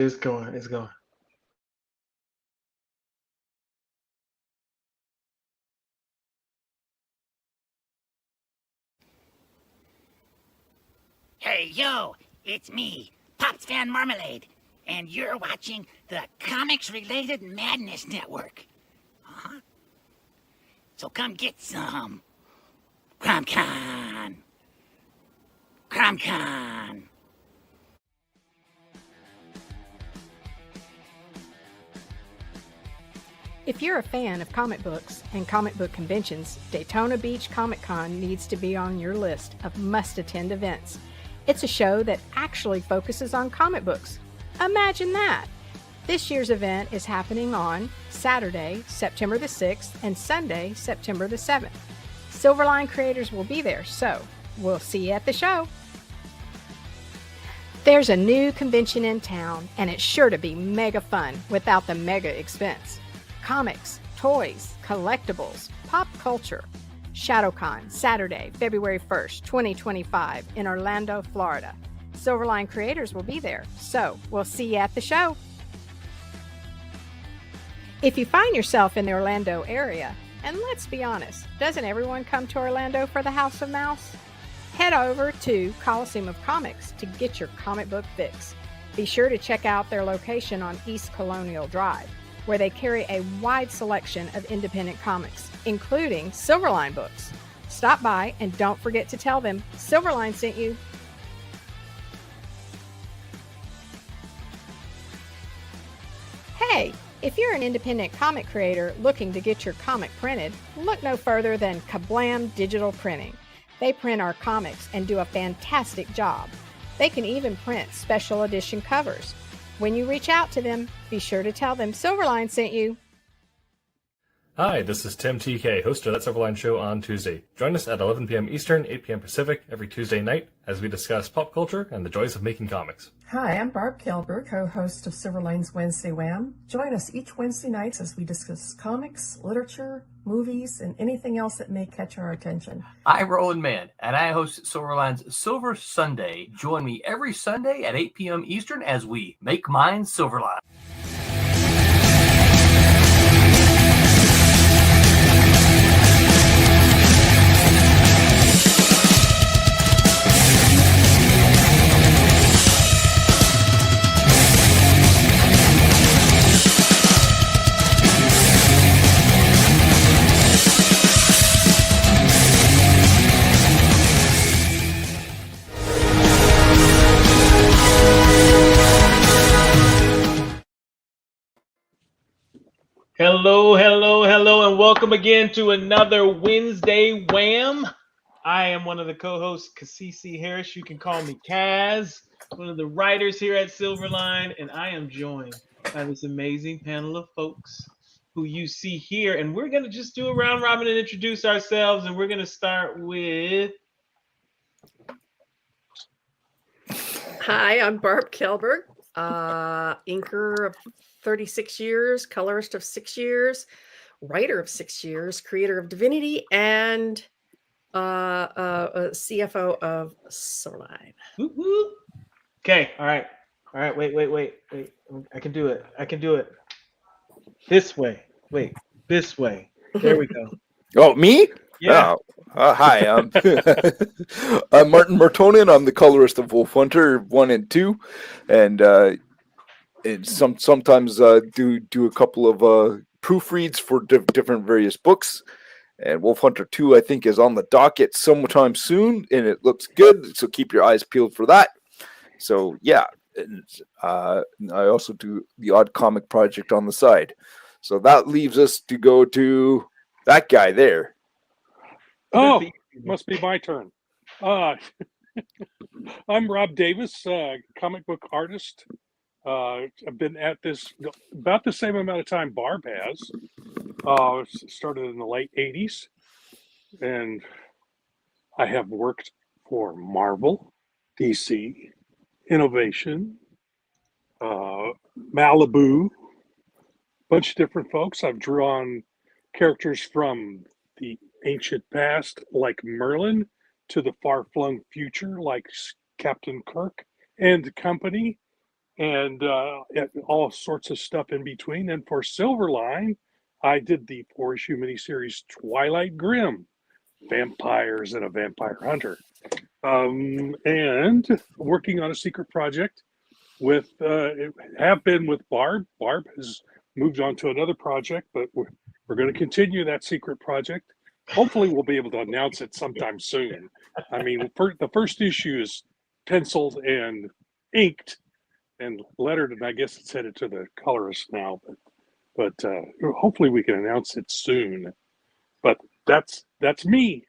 It's going. It's going. Hey, yo, it's me, Pops Fan Marmalade, and you're watching the Comics-Related Madness Network. Uh-huh. So come get some. CromCon. CromCon. If you're a fan of comic books and comic book conventions, Daytona Beach Comic Con needs to be on your list of must-attend events. It's a show that actually focuses on comic books. Imagine that! This year's event is happening on Saturday, September the 6th, and Sunday, September the 7th. Silverline creators will be there, so we'll see you at the show. There's a new convention in town, and it's sure to be mega fun without the mega expense. Comics, toys, collectibles, pop culture. ShadowCon, Saturday, February 1st, 2025, in Orlando, Florida. Silverline creators will be there, so we'll see you at the show. If you find yourself in the Orlando area, and let's be honest, doesn't everyone come to Orlando for the House of Mouse? Head over to Coliseum of Comics to get your comic book fix. Be sure to check out their location on East Colonial Drive, where they carry a wide selection of independent comics, including Silverline books. Stop by and don't forget to tell them Silverline sent you. Hey, if you're an independent comic creator looking to get your comic printed, look no further than Kablam Digital Printing. They print our comics and do a fantastic job. They can even print special edition covers. When you reach out to them, be sure to tell them Silverline sent you. Hi, this is Tim TK, host of That Silverline Show on Tuesday. Join us at 11 p.m. Eastern, 8 p.m. Pacific every Tuesday night as we discuss pop culture and the joys of making comics. Hi, I'm Barb Kelber, co-host of Silverline's Wednesday Wham. Join us each Wednesday nights as we discuss comics, literature, movies, and anything else that may catch our attention. I'm Roland Mann, and I host Silverline's Silver Sunday. Join me every Sunday at 8 p.m. Eastern as we make mine Silverline. Hello, hello, hello, and welcome again to another Wednesday Wham. I am one of the co-hosts, Kasisi Harris. You can call me Kaz, one of the writers here at Silverline, and I am joined by this amazing panel of folks who you see here. And we're going to just do a round robin and introduce ourselves, and we're going to start with... Hi, I'm Barb Kelberg, inker of 36 years, colorist of 6 years, writer of 6 years, creator of Divinity, and CFO of Silverline. Okay, all right, wait. I can do it. This way. Wait, this way. There we go. Oh, me? Yeah. Hi, I'm Martin Martonin. I'm the colorist of Wolf Hunter 1 and 2, and sometimes do a couple of proofreads for different various books. And Wolf Hunter 2, I think, is on the docket sometime soon, and it looks good. So keep your eyes peeled for that. So yeah, and, I also do the odd comic project on the side. So that leaves us to go to that guy there. Oh, must be my turn. I'm Rob Davis, comic book artist. I've been at this about the same amount of time Barb has. Started in the late 80s, and I have worked for Marvel, DC, Innovation, Malibu, bunch of different folks. I've drawn characters from the ancient past, like Merlin, to the far-flung future, like Captain Kirk and company. and all sorts of stuff in between. And for Silverline, I did the 4-issue miniseries Twilight Grim, Vampires and a Vampire Hunter, and working on a secret project with have been with Barb. Barb has moved on to another project, but we're going to continue that secret project. Hopefully, we'll be able to announce it sometime soon. I mean, the first issue is penciled and inked and lettered, and I guess it's headed to the colorist now. But hopefully, we can announce it soon. But that's me.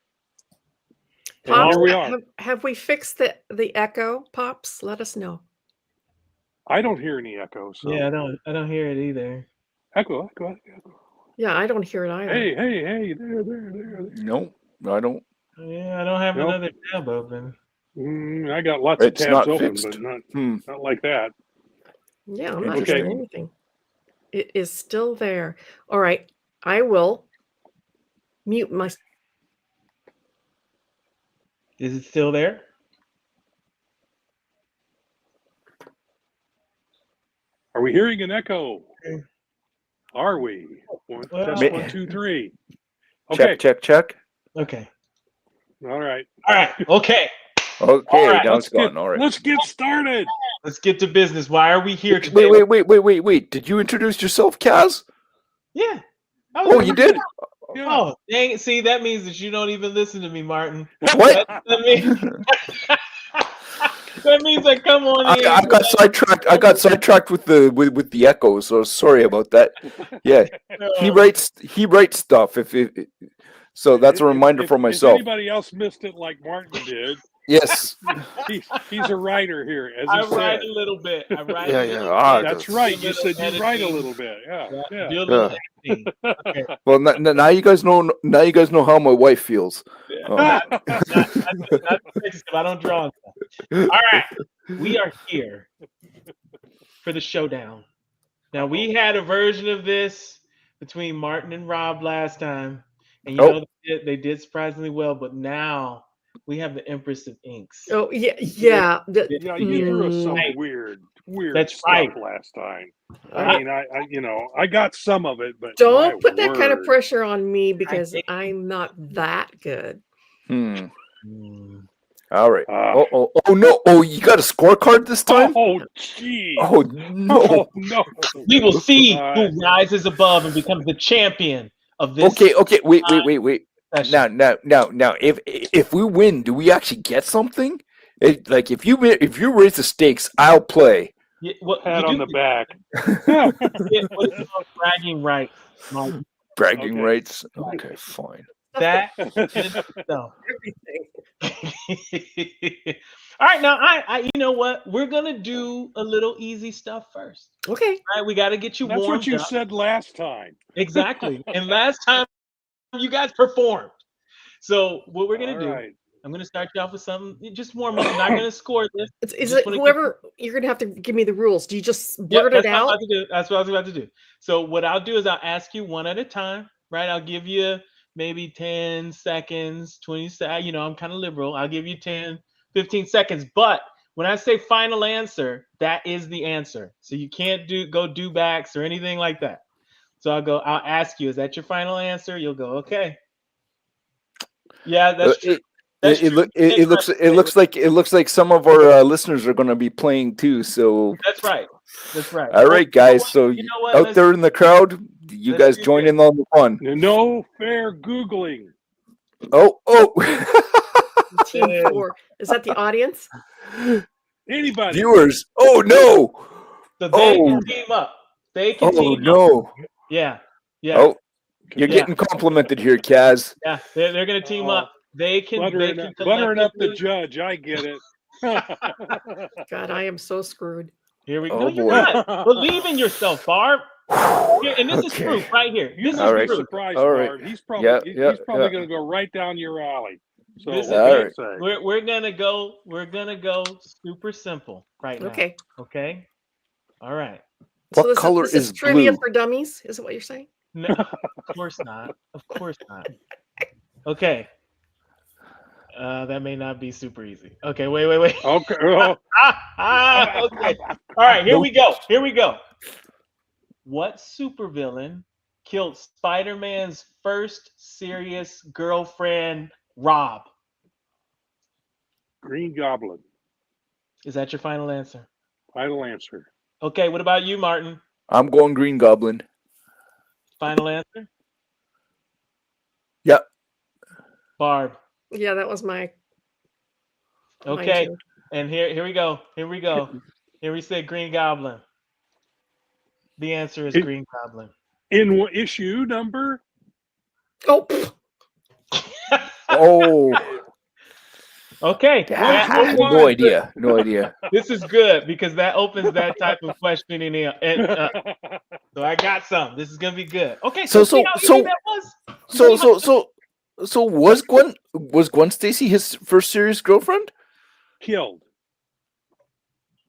And Pops, here we are. have we fixed the echo? Pops, let us know. I don't hear any echo. So. Yeah, I don't hear it either. Echo. Yeah, I don't hear it either. Hey, there. Nope, I don't. Yeah, I don't have another tab open. I got lots of tabs open, fixed. but not like that. Yeah, I'm not hearing anything. It is still there. All right, I will mute my. Is it still there? Are we hearing an echo? Okay. Are we? Test 1, 2, 3. Okay. Check. Okay. All right. Okay. Okay, right, now it's gone. All right. Let's get started. Let's get to business. Why are we here today? Wait. Did you introduce yourself, Kaz? Yeah. Oh, you did? Yeah. Oh, dang it. See, that means that you don't even listen to me, Martin. What? That means I come on I got sidetracked. I got sidetracked with the echo, so sorry about that. Yeah. He writes stuff so that's a reminder for myself. If anybody else missed it like Martin did. Yes. He's a writer here, as I he write said. a little bit. I write Yeah, a yeah. little Ah, bit. That's right. You said you editing. write a little bit. Yeah. Do a little editing. Okay. Well, now you guys know. Now you guys know how my wife feels. Not fixed, I don't draw. All right, we are here for the showdown. Now we had a version of this between Martin and Rob last time, and you know they did surprisingly well. But now we have the Empress of Inks. Oh yeah. Yeah, you threw us some weird That's stuff right. last time. I mean, I got some of it, but Don't my put that kind of word. pressure on me because I'm not that good. All right. Oh no! Oh, you got a scorecard this time? Oh gee! Oh no! Oh, no! We will see who rises above and becomes the champion of this. Okay. Wait. Now, if we win, do we actually get something? If you raise the stakes, I'll play. Yeah, Pat on the back. What is it called? Bragging rights. Mike. Bragging rights. Okay, fine. That no. All right, now I you know what? We're gonna do a little easy stuff first. Okay. All right, we got to get you That's warmed what you up. said last time. Exactly. And last time you guys performed. So what we're gonna do? Right. I'm gonna start you off with something. Just warm up. I'm not gonna score this. Is it whoever you're gonna have to give me the rules? Do you just blurt it out? That's what I was about to do. So what I'll do is I'll ask you one at a time, right? I'll give you maybe 10 seconds, 20 seconds. You know, I'm kind of liberal. I'll give you 10, 15 seconds. But when I say final answer, that is the answer. So you can't go do backs or anything like that. So I'll ask you, is that your final answer? You'll go, okay. Yeah, that's true. It looks like some of our listeners are going to be playing too. So that's right. All right, guys. So out there in the crowd, you guys join in on the fun. No fair googling. Oh. Team 4. Is that the audience? Anybody? Viewers. Oh no. So they can team up. They can team up. No. Yeah. Oh, you're getting complimented here, Kaz. Yeah, they're going to team up. They can buttering up the judge. I get it. God, I am so screwed. Here we go. No, you're not. Believe in yourself, Barb. And this is proof right here. This is proof. proof. Surprise, Barb. He's probably going to go right down your alley. So we're gonna go super simple right now. Okay. All right. What color is this trivia for dummies? Is it what you're saying? No, of course not. Okay. That may not be super easy. Okay, wait. Okay. Oh. Okay. All right, here we go. Here we go. What supervillain killed Spider-Man's first serious girlfriend, Rob? Green Goblin. Is that your final answer? Final answer. Okay, what about you, Martin? I'm going Green Goblin. Final answer? Yep. Barb. Yeah, that was my. Okay, and here we go. Here we say Green Goblin. The answer is Green Goblin. In what issue number? Oh. Oh. Okay. No idea. No idea. This is good because that opens that type of questioning. So I got some. This is gonna be good. Okay. So was Gwen Stacy his first serious girlfriend? Killed.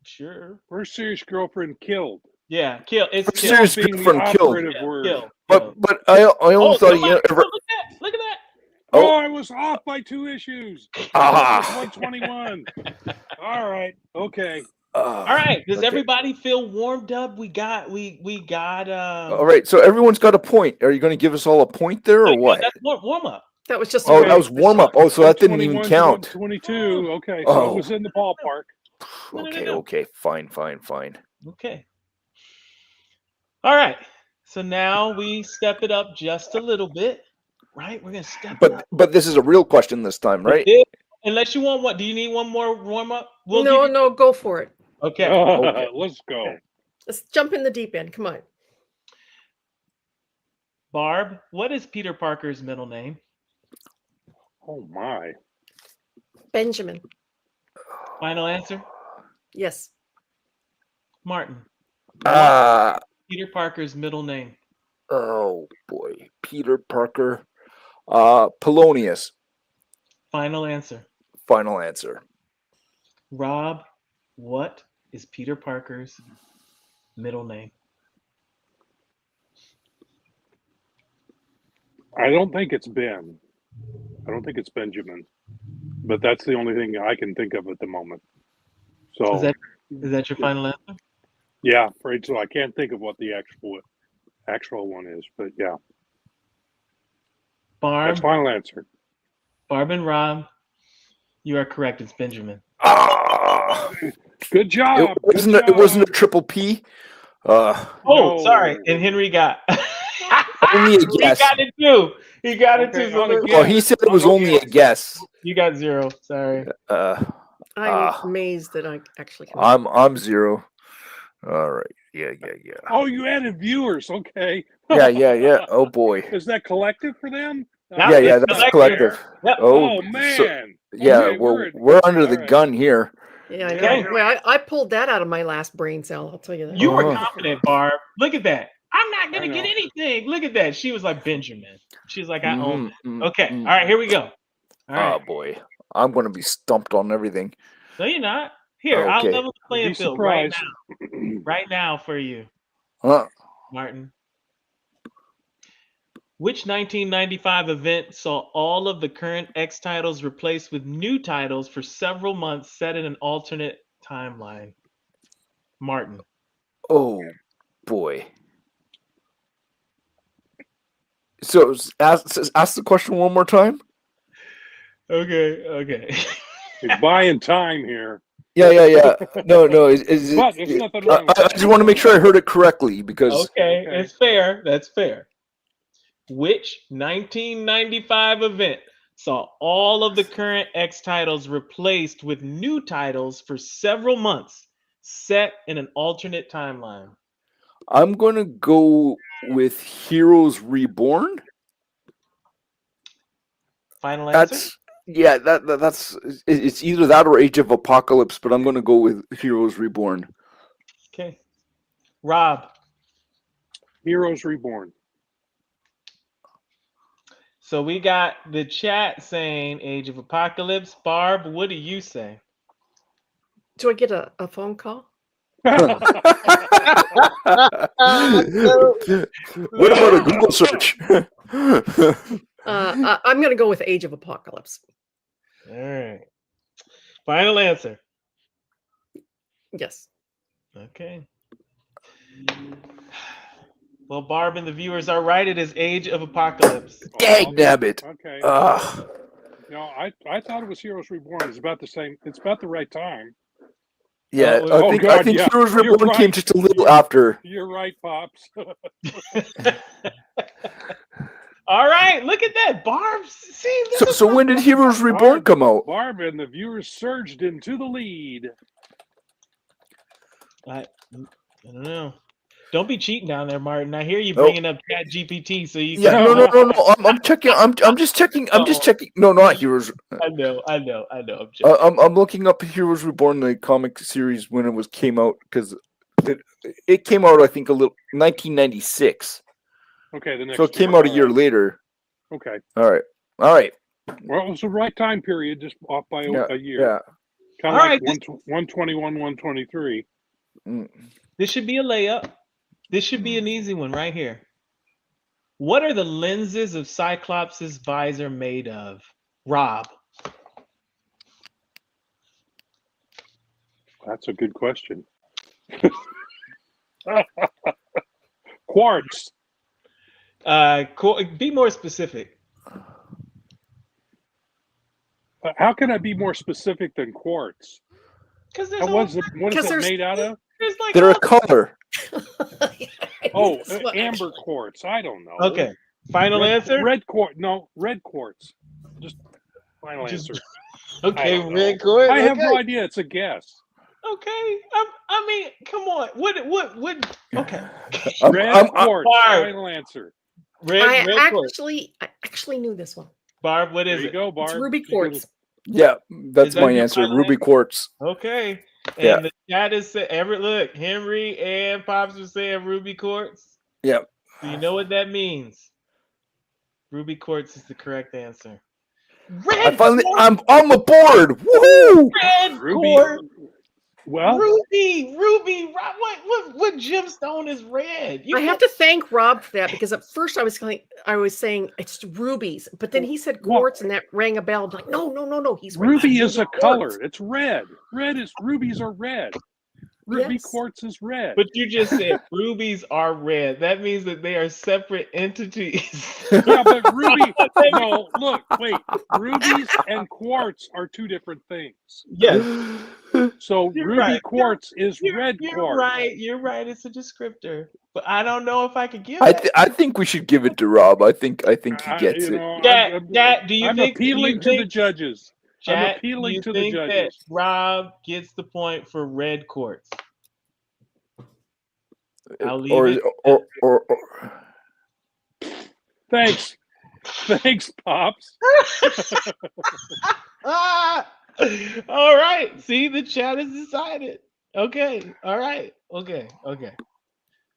Sure. First serious girlfriend killed. Yeah, kill. It's first serious girlfriend killed. Kill. But I only thought you ever. Look at that. Oh, I was off by 2 issues. 121. All right. Okay. All right. Does everybody feel warmed up? We got. All right. So everyone's got a point. Are you going to give us all a point there, or what? That's warm up. That was just. That was warm up. Oh, so that didn't even count. 22. Okay. So it was in the ballpark. Okay. Fine. Okay. All right. So now we step it up just a little bit. Right, we're gonna step. But this is a real question this time, right? Unless you want one, do you need one more warm up? No, go for it. Okay. Let's go. Okay. Let's jump in the deep end. Come on. Barb, what is Peter Parker's middle name? Oh my. Benjamin. Final answer? Yes. Martin. Peter Parker's middle name. Oh boy, Peter Parker. Polonius. Final answer. Final answer. Rob, what is Peter Parker's middle name? I don't think it's Ben. I don't think it's Benjamin. But that's the only thing I can think of at the moment. So is that your final answer? Yeah, afraid so. I can't think of what the actual one is, but yeah. Barb. That's final answer. Barb and Rob, you are correct. It's Benjamin. Good job. It wasn't a triple P. Sorry. And Henry got only a guess. He got it too. Well, he said it was only a guess. You got 0. Sorry. I'm amazed that I actually. I'm 0. All right. Yeah. Oh, you added viewers. Okay. Yeah. Oh boy. Is that collective for them? Yeah, that's collective. Yep. Oh man. So, we're under the gun here. Yeah, I know. Well, I pulled that out of my last brain cell. I'll tell you that. You were confident, Barb. Look at that. I'm not gonna get anything. Look at that. She was like Benjamin. She's like, I own it. Okay. All right. Here we go. All right. Oh boy, I'm gonna be stumped on everything. No, you're not. Here, I'll level the playing field right now. Right now for you, Martin. Which 1995 event saw all of the current X titles replaced with new titles for several months, set in an alternate timeline? Martin. Oh boy. So ask the question one more time. Okay. He's buying time here. Yeah. No. But there's nothing wrong with I just want to make sure I heard it correctly because. Okay, it's fair. That's fair. Which 1995 event saw all of the current X titles replaced with new titles for several months, set in an alternate timeline? I'm going to go with Heroes Reborn. Final answer? That's it's either that or Age of Apocalypse, but I'm going to go with Heroes Reborn. Okay. Rob. Heroes Reborn. So we got the chat saying Age of Apocalypse. Barb, what do you say? Do I get a phone call? What about a Google search? I'm going to go with Age of Apocalypse. All right. Final answer. Yes. Okay. Well, Barb and the viewers are right. It is Age of Apocalypse. Dag nabbit. Okay. Ah. No, I thought it was Heroes Reborn. It's about the same. It's about the right time. Yeah, Oh, I think Heroes You're Reborn came right. just a little after. You're right, Pops. All right, look at that, Barb. See, So when did Heroes Reborn come out? Barb and the viewers surged into the lead. I don't know. Don't be cheating down there, Martin. I hear you bringing up Chat GPT, so you. Yeah, can... no. I'm checking. I'm just checking. I'm just checking. No, not Heroes. I know. I'm I'm looking up Heroes Reborn, the comic series, when it came out, because it came out, I think, 1996. Okay, the next. So it came out a year later. Okay. All right. Well, it was the right time period, just off by a year. Yeah. Kind of like 121, 123. This should be a layup. This should be an easy one right here. What are the lenses of Cyclops' visor made of? Rob. That's a good question. Quartz. Be more specific. How can I be more specific than quartz? Because what is it made out of? They're a color. Oh, amber quartz. I don't know. Okay. Final answer? Red quartz. No, red quartz. Just final answer. Okay, red quartz. I have no idea. It's a guess. Okay. I mean, come on. What? Okay. Red quartz. Final answer. I actually knew this one. Barb, what is it? There you go, Barb. It's ruby quartz. Yeah, that's my answer. Ruby quartz. Okay. Yeah. And the chat is look, Henry and Pops are saying ruby quartz. Yeah. So you know what that means. Ruby quartz is the correct answer. I'm on the board. Woohoo! Red quartz. Well, Ruby. What gemstone is red? I have to thank Rob for that, because at first I was saying it's rubies, but then he said quartz, and that rang a bell. I'm like, no, he's right. Ruby is a color. It's red. Rubies are red. Ruby quartz is red. But you just said rubies are red. That means that they are separate entities. Yeah, but ruby. No, look, wait. Rubies and quartz are two different things. Yes. So ruby quartz is red you're quartz. Right. You're right. It's a descriptor. But I don't know if I could give it. I think we should give it to Rob. I think he gets it. I'm appealing to the judges. I'm appealing to the judges. That Rob gets the point for red quartz. I'll leave or Thanks, Pops. All right. See, the chat has decided. Okay. All right. Okay. All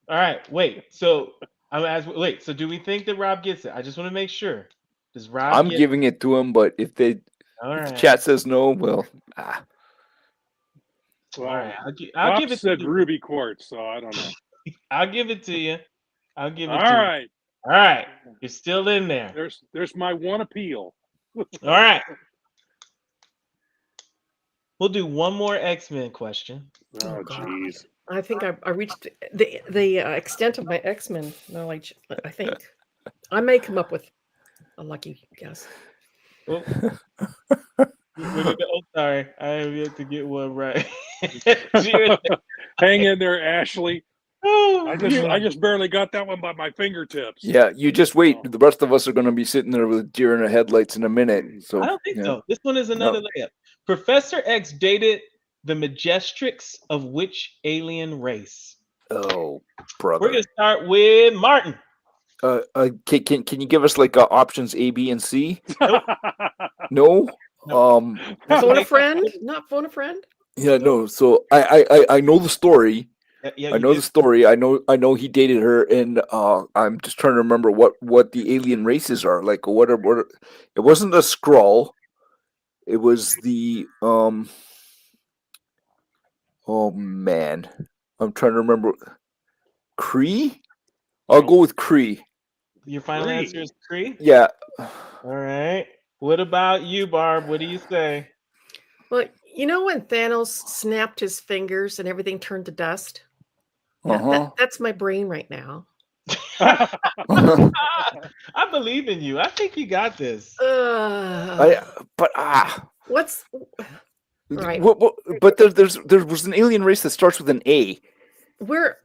right. Wait. So I'm asking. Wait. So do we think that Rob gets it? I just want to make sure. Does Rob? I'm giving it to him, but if the chat says no, well. Well, all right. I'll give it. Said ruby quartz, so I don't know. I'll give it to you. All right. All right. You're still in there. There's my one appeal. All right. We'll do one more X-Men question. Oh, jeez. I think I reached the extent of my X-Men knowledge. I think I may come up with a lucky guess. Oh, sorry, I have yet to get one right. Hang in there, Ashley. Oh, I just barely got that one by my fingertips. Yeah, you just wait. The rest of us are going to be sitting there with deer in the headlights in a minute. So I don't think so. This one is another layup. Professor X dated the Majestrix of which alien race? Oh, brother. We're gonna start with Martin. Can you give us like options A, B, and C? No. Phone a friend? Not phone a friend? Yeah, no. So I know the story. Yeah, I know the story. I know he dated her, and I'm just trying to remember what the alien races are. Like what it wasn't a Skrull. It was the oh man. I'm trying to remember. Kree? I'll go with Kree. Your final answer is Kree? Yeah. All right. What about you, Barb? What do you say? Well, you know when Thanos snapped his fingers and everything turned to dust? That's my brain right now. I believe in you. I think you got this. What's right? But there was an alien race that starts with an A. Where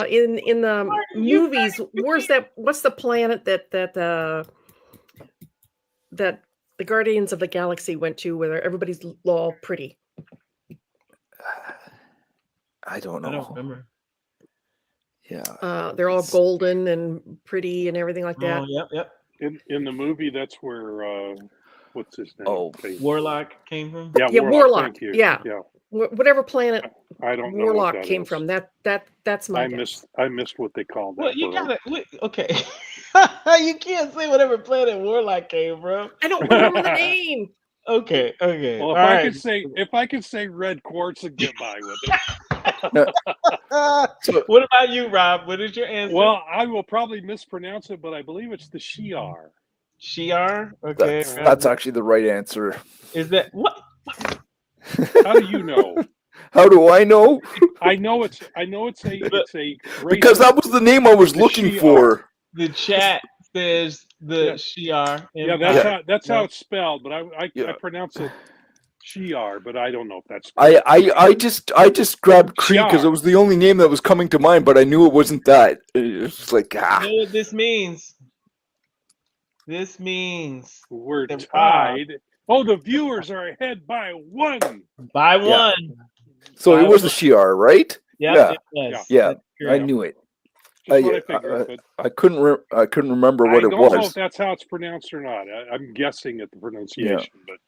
in the movies? Where's that? What's the planet that the Guardians of the Galaxy went to, where everybody's all pretty? I don't know. I don't remember. Yeah. They're all golden and pretty and everything like that. Oh, yep. In the movie, that's where what's his name? Oh, Warlock came from. Yeah, Warlock. Thank you. Yeah. Whatever planet I don't know Warlock what that came is. from. That's my guess. I missed what they called that. Well, you world. gotta. Okay. You can't say whatever planet Warlock came from. I don't remember the name. Okay. Well, if I could say red quartz and get by with it. What about you, Rob? What is your answer? Well, I will probably mispronounce it, but I believe it's the Shi'ar. Shi'ar? Okay. That's actually the right answer. Is that what? How do you know? How do I know? I know it's a because that was the name I was looking Shi'ar. for. The chat says the Shi'ar. Yeah, that's how it's spelled, but I pronounce it Shi'ar, but I don't know if that's. I just grabbed Kree because it was the only name that was coming to mind, but I knew it wasn't that. It's like You know what this means? This means we're tied. Oh, the viewers are ahead by one. By one. So it was the Shi'ar, right? Yep, it was. Yeah, I knew it. I couldn't remember what it was. I don't know if that's how it's pronounced or not. I'm guessing at the pronunciation, but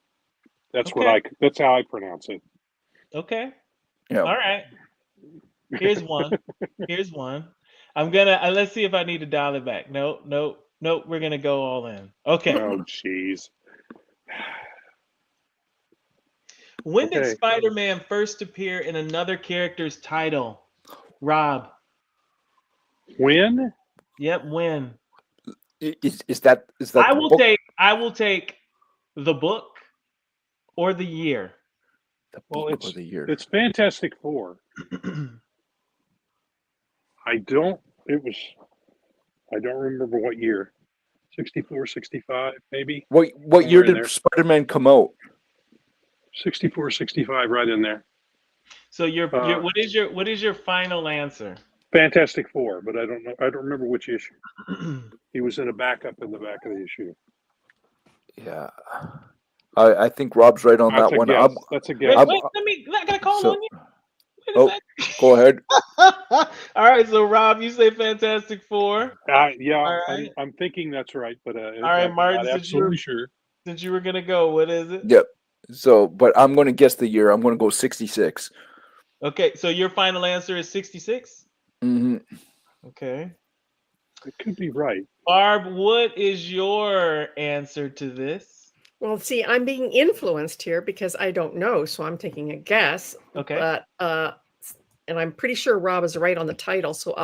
that's that's how I pronounce it. Okay. Yeah. All right. Here's one. Here's one. I'm gonna let's see if I need to dial it back. Nope. We're gonna go all in. Okay. Oh, jeez. When did Spider-Man first appear in another character's title? Rob. When? Yep, when. Is that I will take the book or the year. It's Fantastic Four. I don't remember what year. 64, 65, maybe. What year did Spider-Man come out? 64, 65, right in there. So what is your final answer? Fantastic Four, but I don't know. I don't remember which issue. He was in a backup in the back of the issue. Yeah, I think Rob's right on that one. That's a guess. Wait, I gotta call on you. Go ahead. All right, so Rob, you say Fantastic Four. Yeah, right. I'm thinking that's right, but all right, Martin, I'm absolutely sure. Since you were gonna go, what is it? Yep. So, but I'm going to guess the year. I'm going to go 66. Okay, so your final answer is 66? Mm-hmm. Okay. It could be right. Barb, what is your answer to this? Well, see, I'm being influenced here because I don't know, so I'm taking a guess. Okay. But and I'm pretty sure Rob is right on the title, so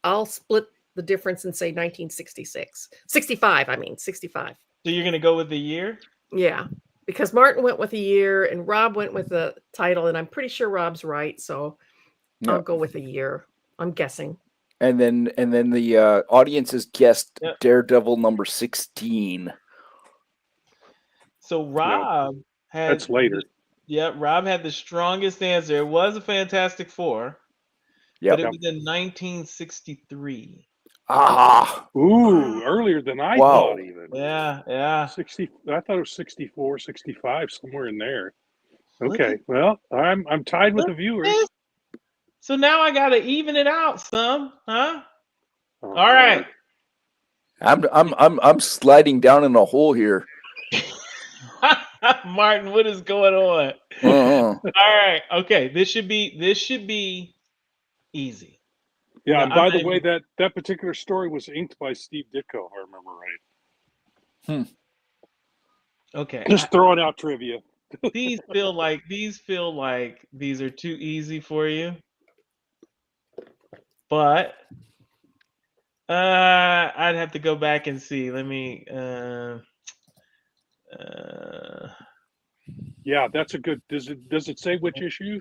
I'll split the difference and say 1966. 65, I mean, 65. So you're going to go with the year? Yeah. Because Martin went with a year and Rob went with the title, and I'm pretty sure Rob's right, so I'll go with a year. I'm guessing. And then the audience has guessed Daredevil number 16. So Rob had that's later. Rob had the strongest answer. It was a Fantastic Four. But it was in 1963. Ooh, earlier than I thought even. Yeah. 60. I thought it was 64, 65, somewhere in there. Okay, well, I'm tied with the viewers. So now I gotta even it out some, huh? All right. I'm sliding down in a hole here. Martin, what is going on? All right. Okay. This should be easy. Yeah, and by the way, that particular story was inked by Steve Ditko, if I remember right. Okay. Just throwing out trivia. These feel like these are too easy for you. But I'd have to go back and see. Let me Yeah, that's a good. Does it say which issue?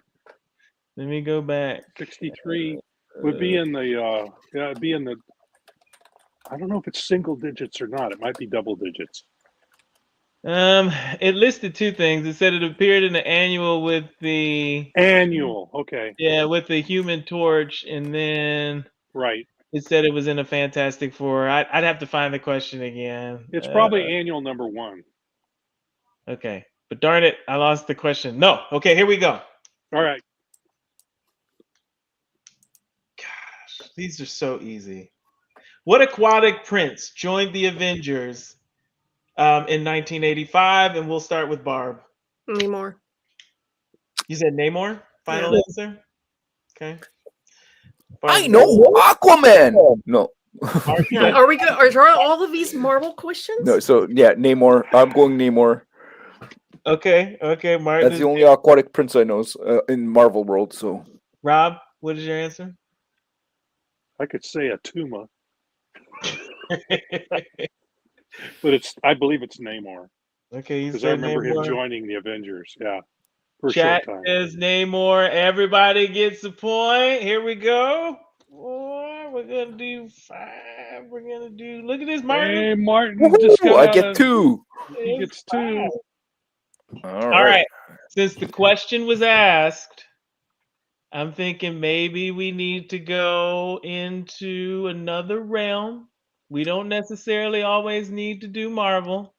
Let me go back. 63 would be in the. Yeah, it'd be in the. I don't know if it's single digits or not. It might be double digits. It listed two things. It said it appeared in the annual with the Annual. Okay. Yeah, with the Human Torch, and then Right. it said it was in a Fantastic Four. I'd have to find the question again. It's probably annual number 1. Okay, but darn it, I lost the question. No. Okay, here we go. All right. Gosh, these are so easy. What aquatic prince joined the Avengers in 1985? And we'll start with Barb. Namor. You said Namor? Final answer? Okay. I know Aquaman. No. Yeah, are we good? Are all of these Marvel questions? No. So yeah, Namor. I'm going Namor. Okay. Martin. That's the only aquatic prince I know in Marvel world. So Rob, what is your answer? I could say a Tuma. But I believe it's Namor. Okay, because I remember him joining the Avengers. Yeah, for a Chat short time. says Namor. Everybody gets a point. Here we go. 4. We're gonna do 5. We're gonna do. Look at this, Martin. Hey, Martin. Just got I get 2. He gets 2. All right. Since the question was asked, I'm thinking maybe we need to go into another realm. We don't necessarily always need to do Marvel.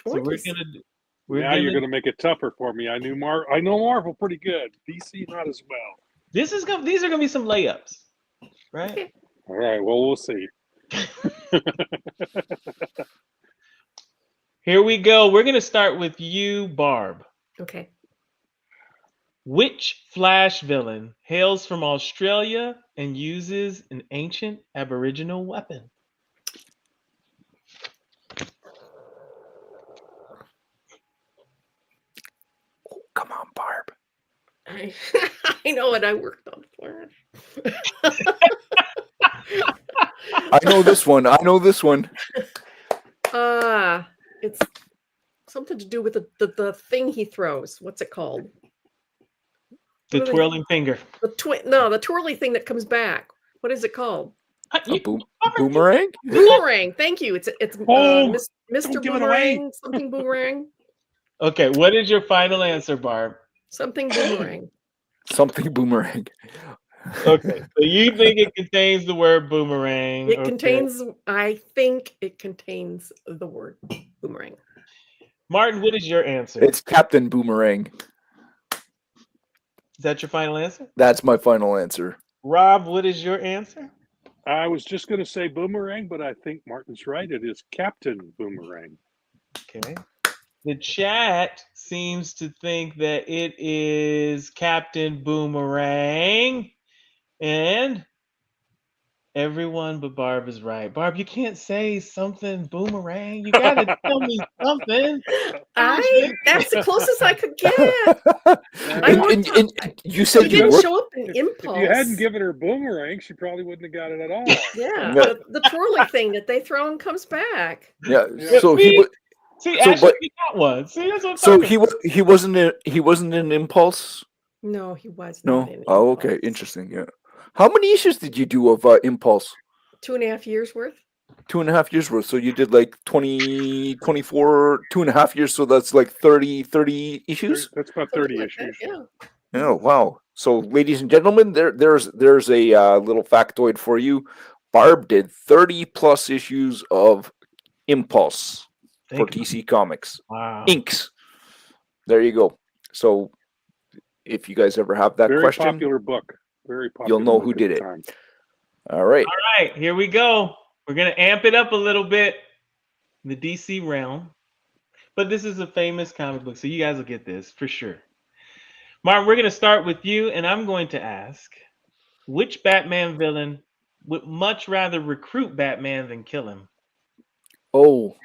So we're gonna do. You're gonna make it tougher for me. I know Marvel pretty good. DC not as well. These are gonna be some layups, right? Okay. All right. Well, we'll see. Here we go. We're gonna start with you, Barb. Okay. Which Flash villain hails from Australia and uses an ancient Aboriginal weapon? Oh, come on, Barb. I know what I worked on Flash. I know this one. It's something to do with the thing he throws. What's it called? The twirling finger. The twirly thing that comes back. What is it called? Boomerang? Boomerang. Thank you. It's Mr. give it away. Boomerang. Something Boomerang. Okay, what is your final answer, Barb? Something Boomerang. Something Boomerang. Okay, so you think it contains the word boomerang? I think it contains the word boomerang. Martin, what is your answer? It's Captain Boomerang. Is that your final answer? That's my final answer. Rob, what is your answer? I was just going to say Boomerang, but I think Martin's right. It is Captain Boomerang. Okay. The chat seems to think that it is Captain Boomerang. And everyone but Barb is right. Barb, you can't say something boomerang. You gotta tell me something. That's the closest I could get. And you said you didn't show up in Impulse. If you hadn't given her Boomerang, she probably wouldn't have got it at all. Yeah, the twirly thing that they throw and comes back. Yeah. So Ashley got one. See, that's what I'm so he wasn't in Impulse. No, he was not. No. Oh, okay, interesting. Yeah. How many issues did you do of Impulse? 2.5 years worth. 2.5 years worth. So you did like 20, 24, 2.5 years. So that's like 30 issues. That's about 30 issues. Yeah. Oh, wow. So, ladies and gentlemen, there's a little factoid for you. Barb did 30 plus issues of Impulse for DC Comics. Wow. Inks. There you go. So, if you guys ever have that question, very popular book. Very popular. You'll know who did it. All right. All right, here we go. We're gonna amp it up a little bit in the DC realm. But this is a famous comic book, so you guys will get this for sure. Martin, we're gonna start with you, and I'm going to ask, which Batman villain would much rather recruit Batman than kill him? Oh.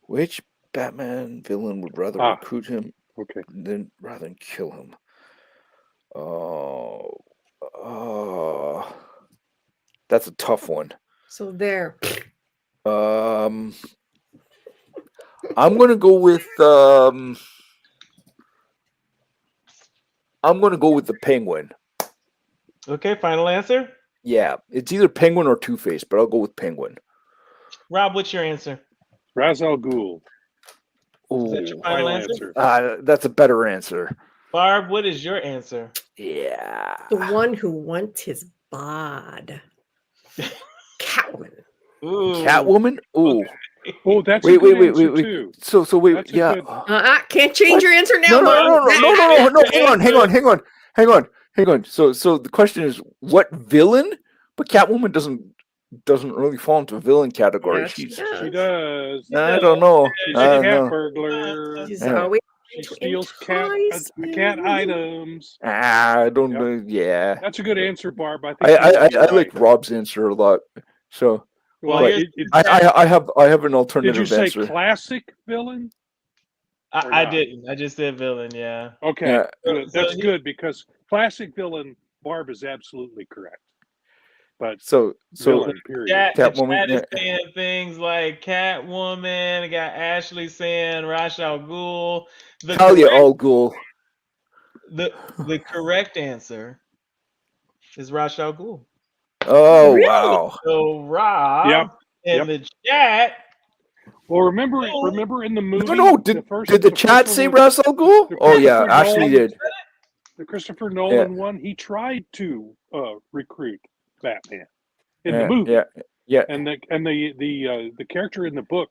Which Batman villain would rather recruit him rather than kill him? That's a tough one. So there. I'm gonna go with the Penguin. Okay, final answer. Yeah, it's either Penguin or Two-Face, but I'll go with Penguin. Rob, what's your answer? Ra's al Ghul. Is that your final answer? That's a better answer. Barb, what is your answer? Yeah. The one who wants his bod. Catwoman. Ooh. Catwoman? Ooh. Oh, that's a good answer too. So wait, That's a yeah. good- Can't change your answer now. No. Hang on. So the question is, what villain? But Catwoman doesn't really fall into villain category. Yeah, she She does. I don't know. She's I a don't cat know. burglar. She's Yeah. always She to steals entice cat you. items. I don't Yep. know. Yeah. That's a good answer, Barb. I think I you're right. like Rob's answer a lot. So Well, but I have an alternative did you say answer. classic villain? I didn't. I just said villain. Yeah. Okay, Yeah. good. That's good because classic villain, Barb is absolutely correct. But So villain, period. The Catwoman, chat is yeah. saying things like Catwoman. I got Ashley saying Ra's al Ghul. Talia al Ghul. The correct answer is Ra's al Ghul. Oh Really? wow. So Rob Yep. in the chat. Well, remember in the movie. No. Did the chat say Ra's al Ghul? the Oh yeah, Christopher Ashley Nolan- did. The Christopher Nolan one, he tried to recruit Batman in the movie. Yeah. And the character in the book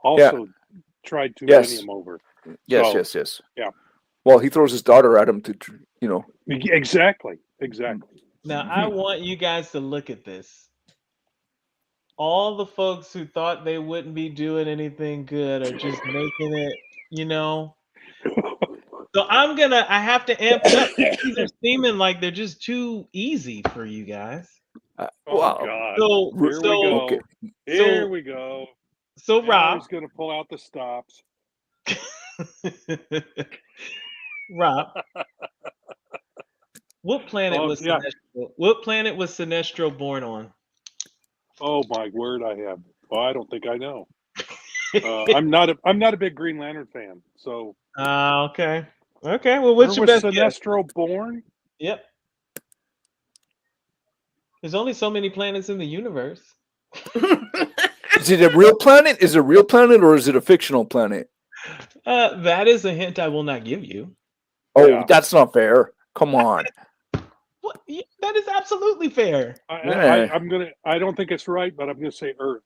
also tried to Yes. win him over. Yes. Yeah. Well, he throws his daughter at him to, Exactly. Now I want you guys to look at this. All the folks who thought they wouldn't be doing anything good are just making it, So I have to amp it up. These are seeming like they're just too easy for you guys. God. So Here we go. okay. Here we go. So Now Rob, he's going to pull out the stops. Rob, what planet was Sinestro? What planet was Sinestro born on? Oh my word! I have. Well, I don't think I know. I'm not a big Green Lantern fan. So. Okay. Well, what's your Where was best guess? Sinestro born? Yep. There's only so many planets in the universe. Is it a real planet? Is it a real planet or is it a fictional planet? That is a hint I will not give you. Oh, that's not fair. Come on. What? Yeah, that is absolutely fair. I don't think it's right, but I'm gonna say Earth.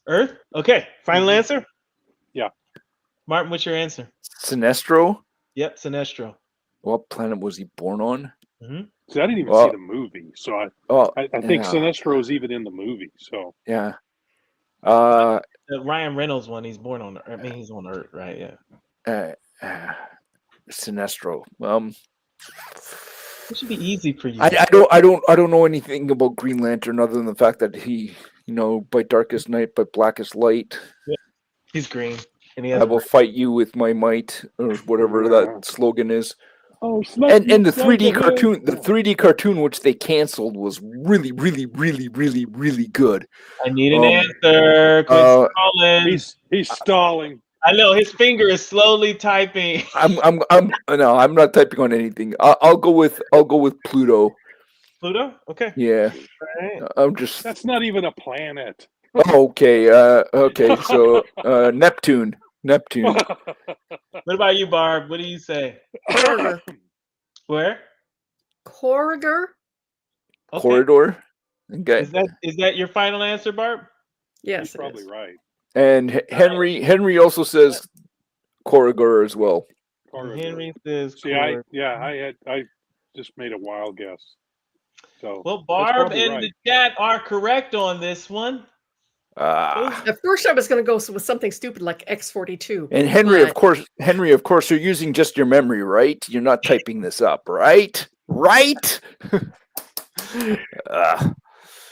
Earth? Okay. Final answer? Yeah. Martin, what's your answer? Sinestro? Yep, Sinestro. What planet was he born on? Mm-hmm. See, I didn't even see the movie, so I think yeah. Sinestro is even in the movie. So yeah. The Ryan Reynolds one, he's born on. I mean, he's on Earth, right? Yeah. Sinestro. It should be easy for you. I don't know anything about Green Lantern other than the fact that he, by darkest night, by blackest light. Yeah. He's green, and he has. I will fight you with my might, or whatever that slogan is. Oh, and the 3D cartoon, which they canceled, was really, really, really, really, really good. I need an answer. Quit stalling. He's stalling. I know his finger is slowly typing. I'm not typing on anything. I'll go with Pluto. Pluto? Okay. Yeah. Right. I'm just. That's not even a planet. Okay. Okay. So Neptune. What about you, Barb? What do you say? Corridor. Where? Corridor. Okay. Corridor. Okay. Is that your final answer, Barb? Yes, he's probably right. And Henry also says Corridor as well. Corridor. Henry says. See, I just made a wild guess. So well, Barb and the chat are correct on this one. At first, I was going to go with something stupid like X-42. And Henry, of course, you're using just your memory, right? You're not typing this up, right? Right?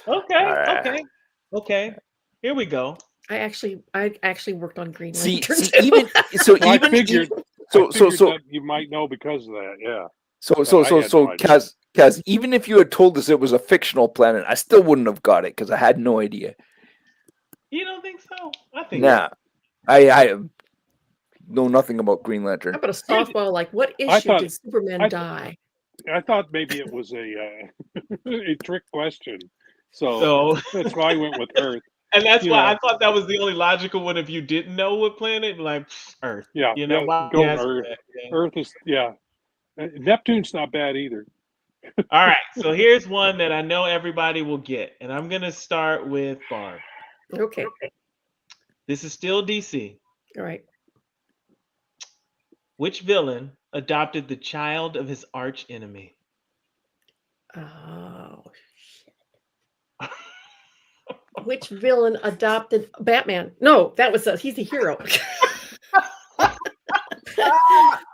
Okay. Here we go. I actually worked on Green Lantern. I figured that you might know because of that, yeah. So, Kaz, even if you had told us it was a fictional planet, I still wouldn't have got it because I had no idea. You don't think so? I think. Nah. I know nothing about Green Lantern. How about a softball? Like, what issue did Superman die? I thought maybe it was a a trick question, so that's why I went with Earth. And that's why I thought that was the only logical one if you didn't know what planet, like Earth. Yeah, you know, why go ask Earth. that? Yeah. Earth is Neptune's not bad either. All right, so here's one that I know everybody will get, and I'm gonna start with Barb. Okay. This is still DC. All right. Which villain adopted the child of his arch enemy? Oh, shit. Which villain adopted Batman? No, that was he's a hero.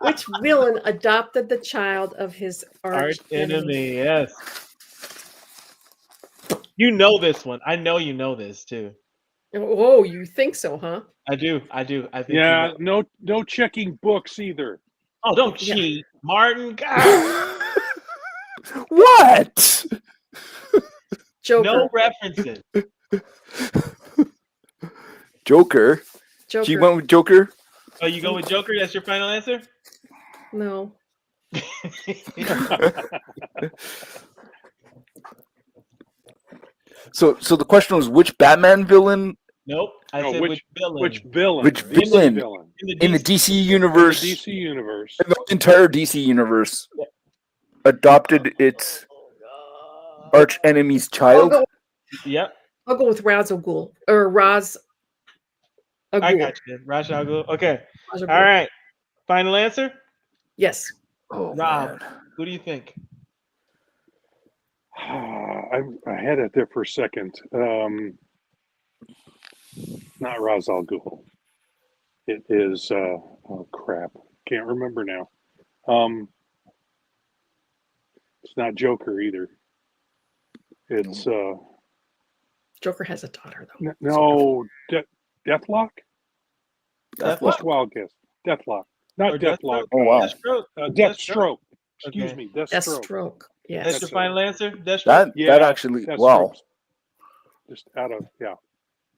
Which villain adopted the child of his arch enemy? Yes. You know this one. I know you know this too. Oh, you think so, huh? I do. I think Yeah, you know. no checking books either. Oh, don't cheat, Martin. God. What? Joker. No references. Joker. She went with Joker. Oh, you go with Joker? That's your final answer? No. So the question was which Batman villain? Nope. I said which villain? Which villain in the DC universe? In the DC universe. In the entire DC universe adopted its arch enemy's child. Yep. I'll go with Ra's al Ghul or Ra's. I got you. Ra's al Ghul. Okay. Ra's al All Ghul. right. Final answer? Yes. Oh, Rob, man. who do you think? I had it there for a second. Not Ra's al Ghul. It is. Oh crap! Can't remember now. It's not Joker either. It's Joker has a daughter though. no Deathlock. Deathlock? Just wild guess. Deathlock, not Or Deathlock. Oh wow. Deathstroke. Deathstroke. Excuse Okay. me, Deathstroke. Deathstroke. Yes. That's your final answer? Deathstroke? That actually wow. Just out of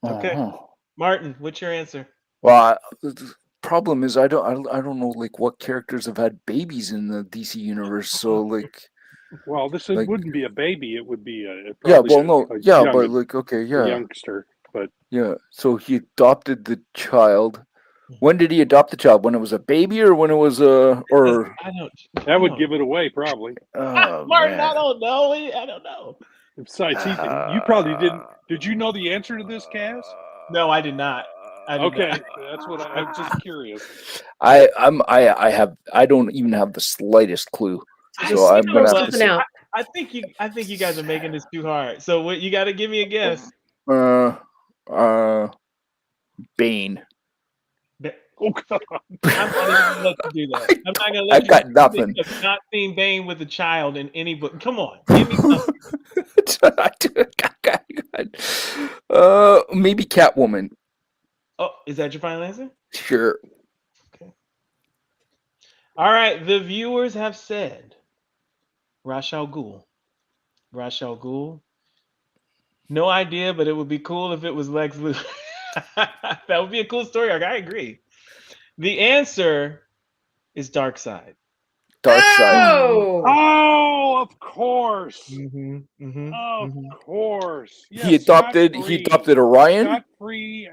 Okay. Uh-huh. Martin, what's your answer? Well, the problem is I don't know like what characters have had babies in the DC universe. So like, well, this wouldn't be a baby. It would be a youngster. But yeah. So he adopted the child. When did he adopt the child? When it was a baby, or when it was or? That would give it away, probably. Oh, Martin, man. I don't know. I don't know. Besides, you probably didn't. Did you know the answer to this, Kaz? No, I did not. Okay, that's what I'm just curious. I don't even have the slightest clue. So I'm gonna have to say, I think you guys are making this too hard. So what you got to give me a guess. Bane. Oh God! I'm not even gonna let you do that. I'm not gonna let I got nothing. I've not seen Bane with a child in any book. Come on, give me something. Maybe Catwoman. Oh, is that your final answer? Sure. Okay. All right. The viewers have said Ra's al Ghul. Ra's al Ghul. No idea, but it would be cool if it was Lex Luthor. That would be a cool story arc. I agree. The answer is Darkseid. Darkseid. Oh, of course. Of course. Yes, He adopted Orion. Scott Free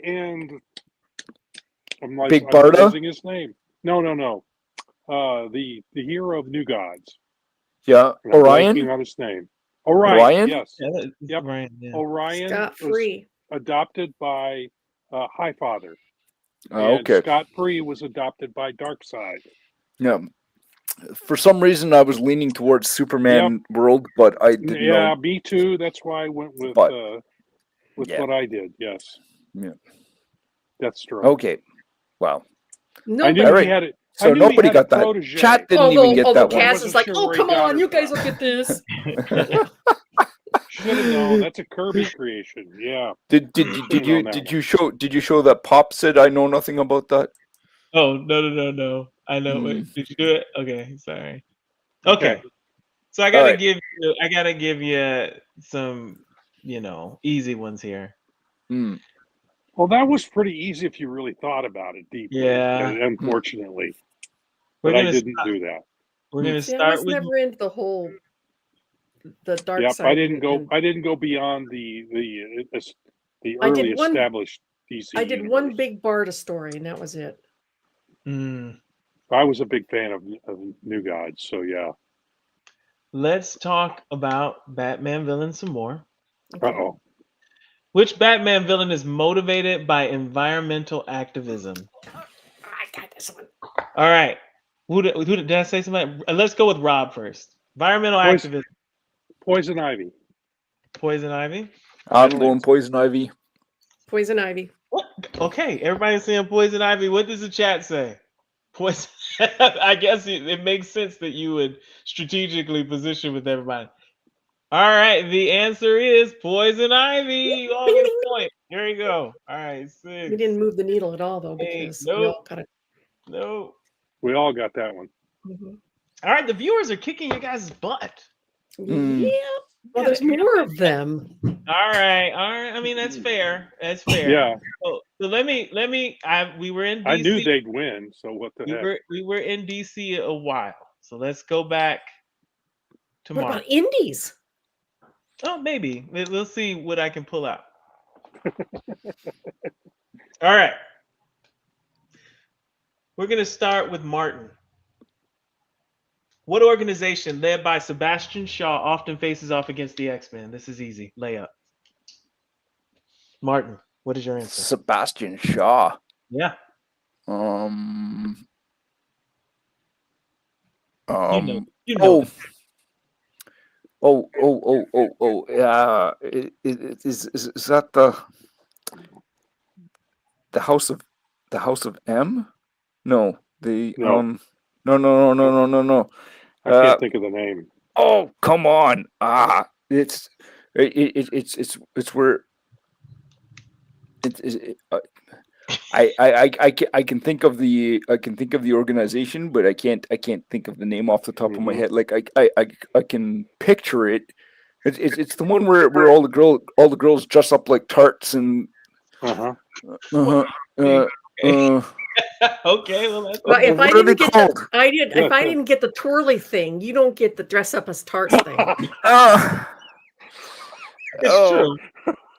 and Big I'm Barda. losing his name. No. The hero of New Gods. Yeah, Orion. On his name. Orion. Yes. Yep. Orion. Yeah. Orion. Scott Free. Adopted by Highfather. Okay. Scott Free was adopted by Darkseid. Yeah. For some reason, I was leaning towards Superman world, but I didn't know. Yeah, me too. That's why I went with what I did. Yes. Yeah. That's true. Okay. Wow. No, I knew he had it. So nobody got that. Protege. Chat didn't even get that one. Cass is like, oh, come on, you guys will get this. Should have known. That's a Kirby creation. Yeah. Did you show that Pop said I know nothing about that? Oh no. I know. Wait, did you do it? Okay, sorry. Okay. So I gotta give you some, easy ones here. Well, that was pretty easy if you really thought about it deeply. Yeah. Unfortunately, We're but I gonna didn't start, do that. we're gonna See, I was start with never into the dark Yep, side. I didn't go. and I didn't go beyond the I early did one. established DC. I did universe. one big Barda story, and that was it. I was a big fan of New Gods, so yeah. let's talk about Batman villains some more. Uh-oh. Which Batman villain is motivated by environmental activism? I got this one. All right. Who did I say something? Let's go with Rob first. Environmental activism. Poison Ivy. Poison Ivy. I'm going Poison Ivy. Poison Ivy. What? Okay, everybody's saying Poison Ivy. What does the chat say? Poison. I guess it makes sense that you would strategically position with everybody. All right, the answer is Poison Ivy. You all get a point. Here you go. All right, 6. We didn't move the needle at all, though, because we all got it. No. We all got that one. All right, the viewers are kicking you guys' butt. Yeah. Well, there's more of them. All right. I mean, that's fair. That's fair. Yeah. So let me. We were in DC. I knew they'd win, so what the heck? We were in DC a while, so let's go back to What March. about indies? Oh, maybe we'll see what I can pull out. All right. We're gonna start with Martin. What organization led by Sebastian Shaw often faces off against the X-Men? This is easy. Layup. Martin, what is your answer? Sebastian Shaw. Yeah. You know. Yeah. Is that the House of M? No. No. No. I can't think of the name. Oh, come on! It's where I can think of the organization, but I can't think of the name off the top of my head. Like I can picture it. It's the one where all the girls dress up like tarts and. Okay, well that's well, if I didn't get called? if I didn't get the twirly thing, you don't get the dress up as tarts thing. It's true.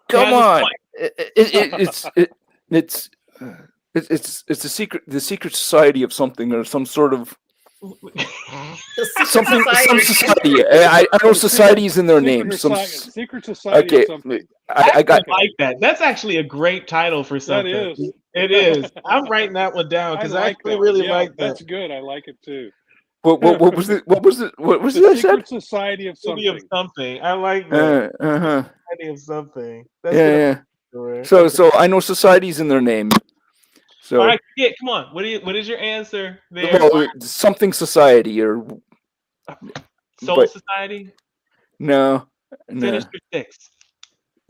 Come on, it's the secret society of something or some sort of some society. I know societies in their names. Secret society. Okay, of something. I got like that. That's actually a great title for something. That is. It is. I'm writing that one down because I actually really like that. That's good. I like it too. What was it? What was the that? Secret Society of something. I like that. Society of something. That's So I know societies in their name. So all right, come on. What is your answer there? Well, something society or Soul Society? No. Finish your 6.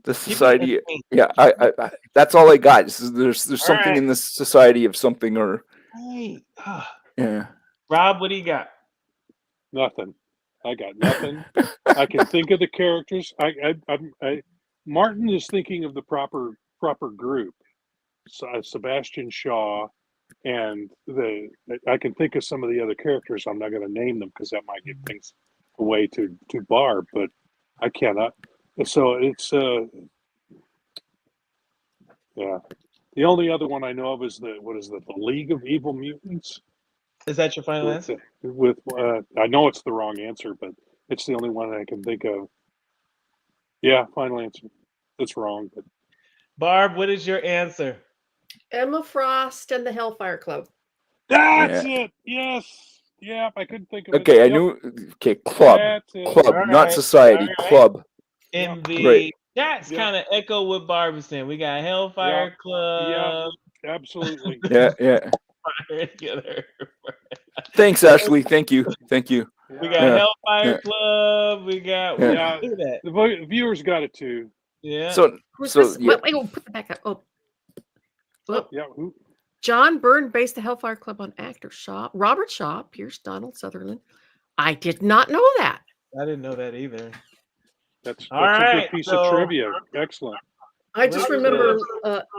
The society, yeah, I that's all I got. There's something in the society of something or. Hey. Yeah. Rob, what do you got? Nothing. I got nothing. I can think of the characters. Martin is thinking of the proper group. Sebastian Shaw, and I can think of some of the other characters. I'm not going to name them because that might give things away to Barb, but I cannot. So it's yeah. The only other one I know of is the League of Evil Mutants. Is that your final answer? I know it's the wrong answer, but it's the only one I can think of. Yeah, final answer. It's wrong, but Barb, what is your answer? Emma Frost and the Hellfire Club. That's it. Yes. Yeah, I couldn't think of it. Okay, I knew. Okay, club, not society, club. In the chats, kind of echo what Barb was saying. We got Hellfire Club. Yeah, absolutely. Yeah. Thanks, Ashley. Thank you. We got Hellfire Club. We got that. The viewers got it too. Yeah. So Wait, put it back up. Yeah. John Byrne based the Hellfire Club on actor Robert Shaw, Pierce Donald Sutherland. I did not know that. I didn't know that either. That's a good piece of trivia. Excellent. I just remember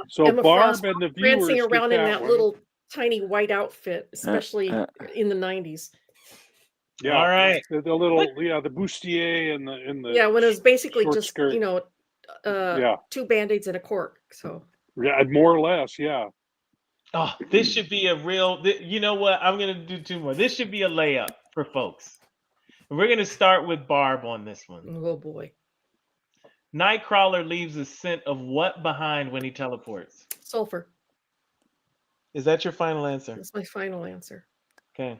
So Emma Barb Frost and the prancing viewers around get in that that one. little tiny white outfit, especially in the 90s. Yeah. All right. The little, the bustier and the Yeah, when it was basically short just, skirt. yeah, 2 Band-Aids and a cork. So yeah, more or less, yeah. Oh, this should be a real. You know what? I'm gonna do 2 more. This should be a layup for folks. We're gonna start with Barb on this one. Oh boy. Nightcrawler leaves a scent of what behind when he teleports? Sulfur. Is that your final answer? That's my final answer. Okay.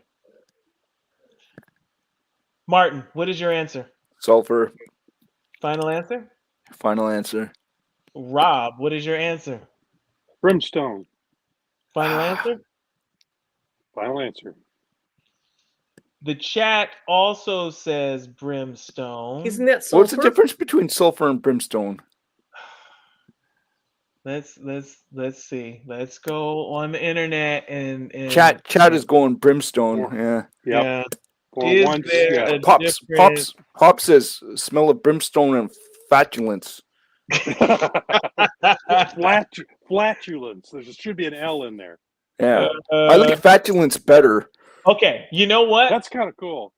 Martin, what is your answer? Sulfur. Final answer? Final answer. Rob, what is your answer? Brimstone. Final answer? Final answer. The chat also says brimstone. Isn't that sulfur? What's the difference between sulfur and brimstone? Let's see. Let's go on the internet and Chat is going brimstone. Yeah. For once, yeah. Pops says smell of brimstone and flatulence. Flatulence. There should be an L in there. Yeah. I like flatulence better. Okay, you know what? That's kind of cool.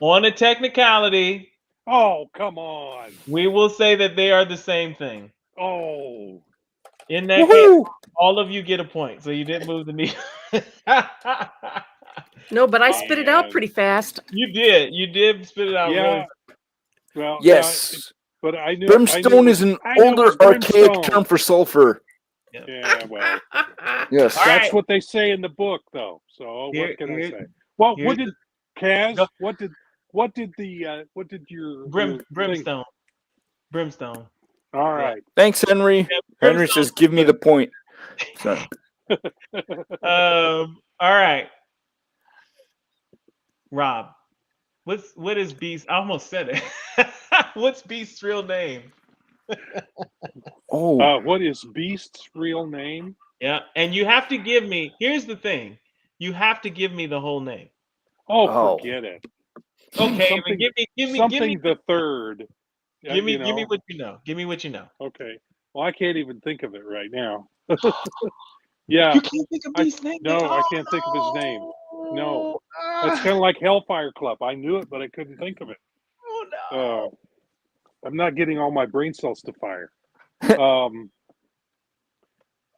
On a technicality. Oh, come on. We will say that they are the same thing. Oh. In that case, all of you get a point. So you didn't move the needle. No, but I spit it out pretty fast. You did. You did spit it out. Yeah. Really. Well, yes. But I knew brimstone is an older, archaic term for sulfur. Yeah, well. Yes. That's what they say in the book, though. So what can I say? Well, what did Kaz? What did your brimstone? Brimstone. All right. Thanks, Henry. Yeah, Henry says, "Give me the point." So. All right. Rob, what is Beast? I almost said it. What's Beast's real name? What is Beast's real name? Yeah, and you have to give me. Here's the thing: you have to give me the whole name. Oh, forget it. Okay, give me something the third. Give me what you know. Give me what you know. Okay. Well, I can't even think of it right now. Yeah. You can't think of Beast's name? No, I can't think of his name. No. It's kind of like Hellfire Club. I knew it, but I couldn't think of it. Oh no. I'm not getting all my brain cells to fire.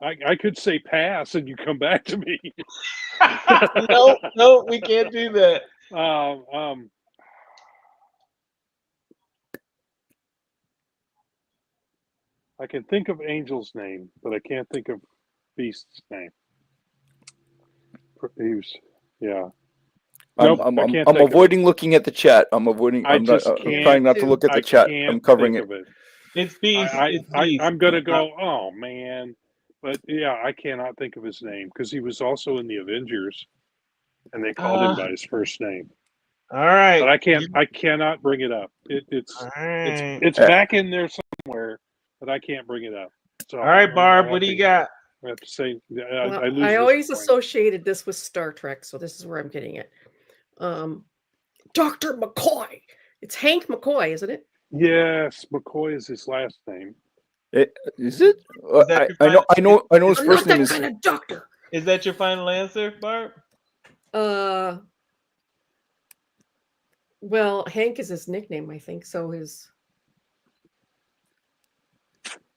I could say pass and you come back to me. No, we can't do that. I can think of Angel's name, but I can't think of Beast's name. Yeah. I'm avoiding looking at the chat. I'm trying not to look at the chat. I'm covering it. It's Beast. I'm gonna go. Oh man, but yeah, I cannot think of his name because he was also in the Avengers, and they called him by his first name. All right, but I cannot bring it up. It's back in there somewhere, but I can't bring it up. So all right, Barb, what do you got? I have to say, I always associated this with Star Trek, so this is where I'm getting it. Dr. McCoy. It's Hank McCoy, isn't it? Yes, McCoy is his last name. Is it? I know his first name is. Kind of doctor. Is that your final answer, Barb? Well, Hank is his nickname, I think. So his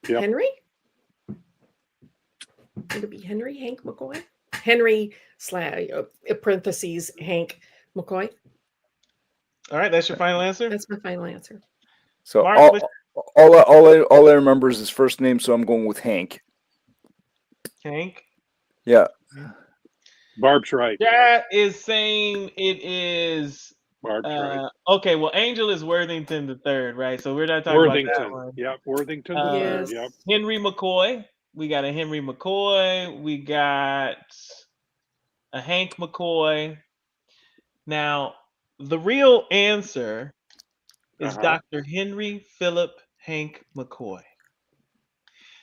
Henry? Would it be Henry Hank McCoy? Henry parentheses Hank McCoy. All right, that's your final answer? That's my final answer. So all I remember is his first name, so I'm going with Hank. Hank? Yeah. Barb's right. That is saying it is Barb's right. Okay, well, Angel is Worthington the third, right? So we're not talking about that one. Yep, Worthington the third. Yep. Henry McCoy. We got a Henry McCoy. We got a Hank McCoy. Now, the real answer is Dr. Henry Philip Hank McCoy.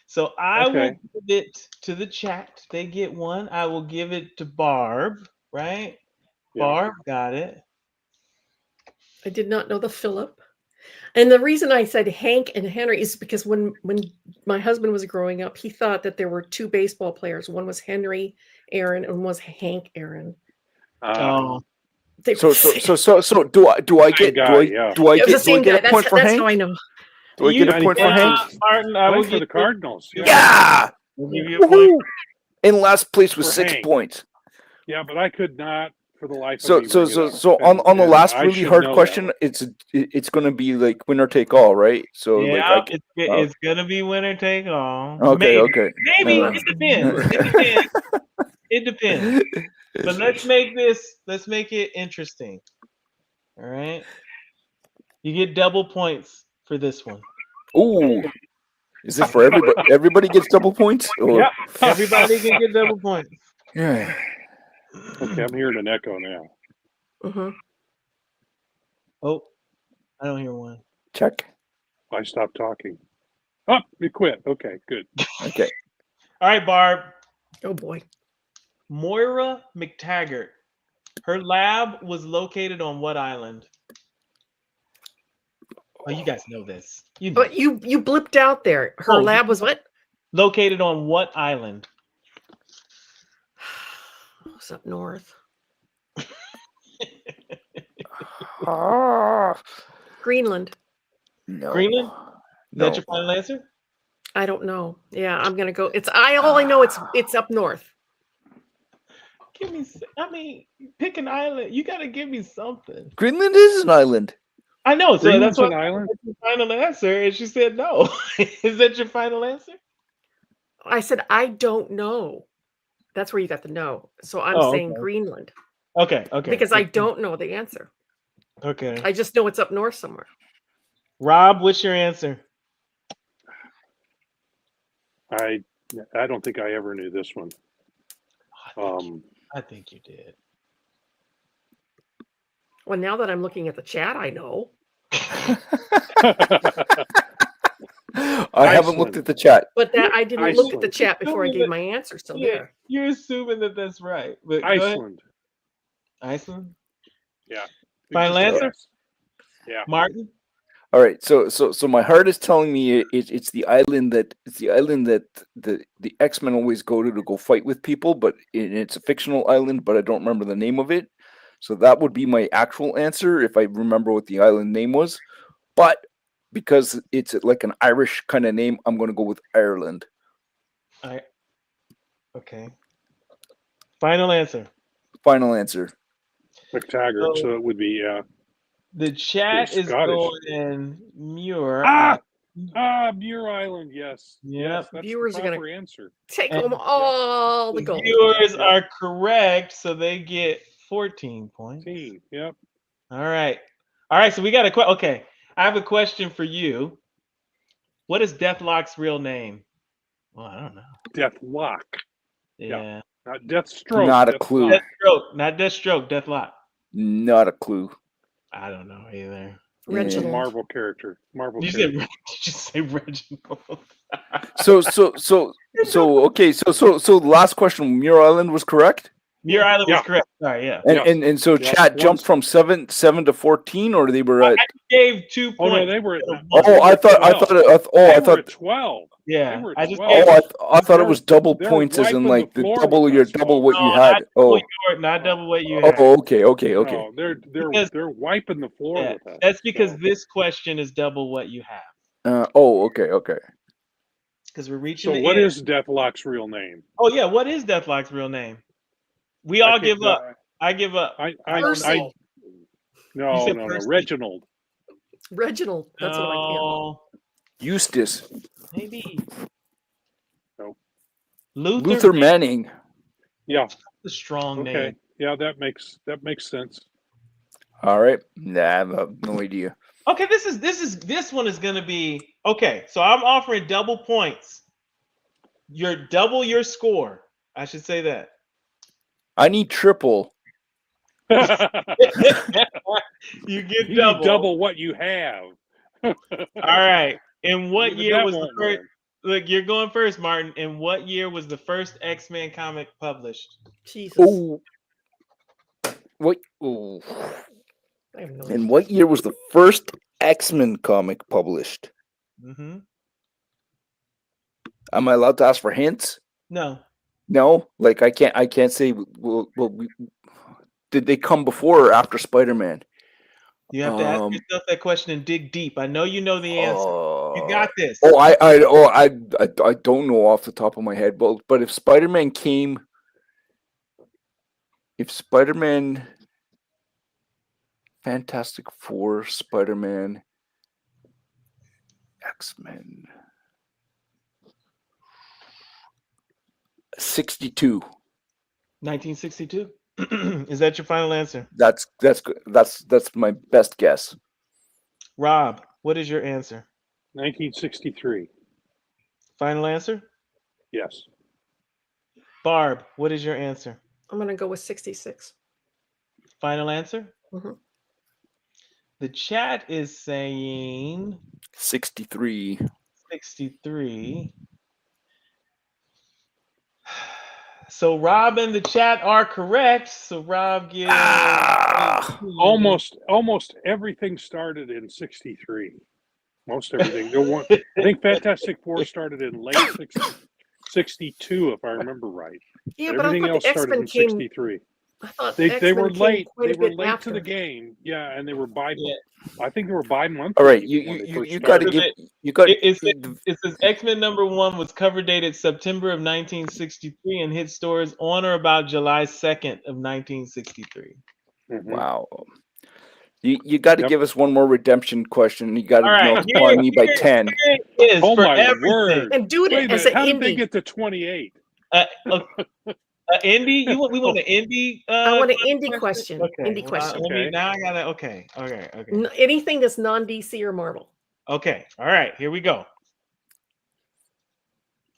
So I will give it to the chat. They get one. I will give it to Barb, right? Yeah. Barb got it. I did not know the Philip. And the reason I said Hank and Henry is because when my husband was growing up, he thought that there were two baseball players. One was Henry Aaron and one was Hank Aaron. Oh, They So were do I get guy, do I it was the get same a guy. point for That's Hank? how I know. Do I get a You- point for Hank? Martin, I will Played for give the Cardinals. you- Yeah. We'll give you a point. Woohoo! In last place with For 6 Hank. points. Yeah, but I could not for the life So of me. bring it up. on the And last I really should hard know that question, one. it's going to be like winner take all, right? So Yeah, like it's gonna be winner take all. okay, Maybe, okay. maybe Alright. it depends. It depends. It depends. But let's make it interesting. All right. You get double points for this one. Ooh. Is this for everybody? Everybody gets double points? Or? Yeah. Everybody can get double points. Yeah. Okay, I'm hearing an echo now. Mhm. Oh, I don't hear one. Check. I stopped talking. Oh, you quit. Okay, good. Okay. All right, Barb. Oh boy. Moira McTaggart. Her lab was located on what island? Oh, you guys know this. You know. But you blipped out there. Her Oh, lab was what? Located on what island? It's up north. Greenland. No. Greenland? Is No. that your final answer? I don't know. Yeah, I'm gonna go. All I know it's up north. Give me. I mean, pick an island. You got to give me something. Greenland is an island. I know. So Greenland's that's an what island? that's your final answer, and she said no. Is that your final answer? I said I don't know. That's where you got the no. So I'm Oh, saying okay. Greenland Okay. Okay. because I don't know the answer. Okay. I just know it's up north somewhere. Rob, what's your answer? I don't think I ever knew this one. I think you did. Well, now that I'm looking at the chat, I know. I haven't looked at the chat. But that I didn't look at the Iceland. chat before I gave my answer. So Yeah, there. you're assuming that that's right. But go ahead. Iceland. Iceland. Yeah. Final Just a answer? guess. Yeah. Martin. All right, so my heart is telling me it's the island that the X-Men always go to go fight with people, but it's a fictional island, but I don't remember the name of it. So that would be my actual answer if I remember what the island name was. But because it's like an Irish kind of name, I'm going to go with Ireland. Okay. Final answer. Final answer. McTaggart. So it would be The chat is Scottish. going Muir. Muir Island. Yes. Yep. Yes, that's Viewers the are gonna proper answer. Take And home all the The gold. viewers Yep. are correct, so they get 14 points. Yep. All right. All right, so we got a question. Okay, I have a question for you. What is Deathlock's real name? Well, I don't know. Deathlock. Yeah. Not Deathstroke. Not a Deathlock. clue. Deathstroke, not Deathstroke, Deathlock. Not a clue. I don't know either. It's a Reginald. Marvel character. Marvel Did character. you just say Reginald? So okay, so last question, Muir Island was correct? Muir Island was Yeah. correct. Sorry, yeah. And so Yeah, chat once- jumped from 7 to 14, or they were at I gave 2 Oh points. no, they were. Oh, I thought They were thought at 12. Yeah, They were at I just 12. gave I thought it was double They're points as in wiping like the the floor double with your us, double folks. what you had. Oh, not double what you had. okay. No, they're Because- they're wiping the floor Yeah, with us. that's because So- this question is double what you have. Okay. Because we're reaching. So the what end. is Deathlock's real name? Oh yeah, what is Deathlock's real name? We all I give can't- up. I give up. I Percy. no, You said no, Percy. Reginald. Reginald. That's what I can. No, Eustace, maybe. No. Luther Manning. Yeah. That's a strong Okay. name. Yeah, that makes sense. All right. Nah, I have no idea. Okay, this one is gonna be okay. So I'm offering double points. You're double your score. I should say that. I need triple. You get You need double. double what you have. All right. In what Even year that was the won't first? work. Look, you're going first, Martin. In what year was the first X-Men comic published? Jesus. Oh, what? Oh. I have no And what year was the first X-Men comic published? Mm-hmm. Am I allowed to ask for hints? No. No, like I can't say. Did they come before or after Spider-Man? You have to ask yourself that question and dig deep. I know you know the answer. You got this. I don't know off the top of my head, but if Spider-Man Fantastic Four, Spider-Man, X-Men, 62. 1962. Is that your final answer? That's good. That's my best guess. Rob, what is your answer? 1963. Final answer? Yes. Barb, what is your answer? I'm going to go with 66. Final answer? Mm-hmm. The chat is saying 63. 63. So Rob and the chat are correct. So Rob gives almost everything started in 63. Most everything. I think Fantastic Four started in late 62, if I remember right. Yeah, but but everything I thought else the started X-Men in came. 63. I thought They were late. They were late to the game. Yeah, and they were I think they were bi-monthly. All right, you got to give It says X-Men #1 was cover dated September of 1963 and hit stores on or about July 2nd of 1963. Mm-hmm. Wow. You got to give us one more redemption question. You got to multiply me by 10. Oh for my everything. word! And do it Wait as a minute, an how indie. did they get to 28? Indie? We want an indie? I want an indie question. Okay. Indie question. Now I gotta. Okay. Anything that's non-DC or Marvel. Okay. All right. Here we go.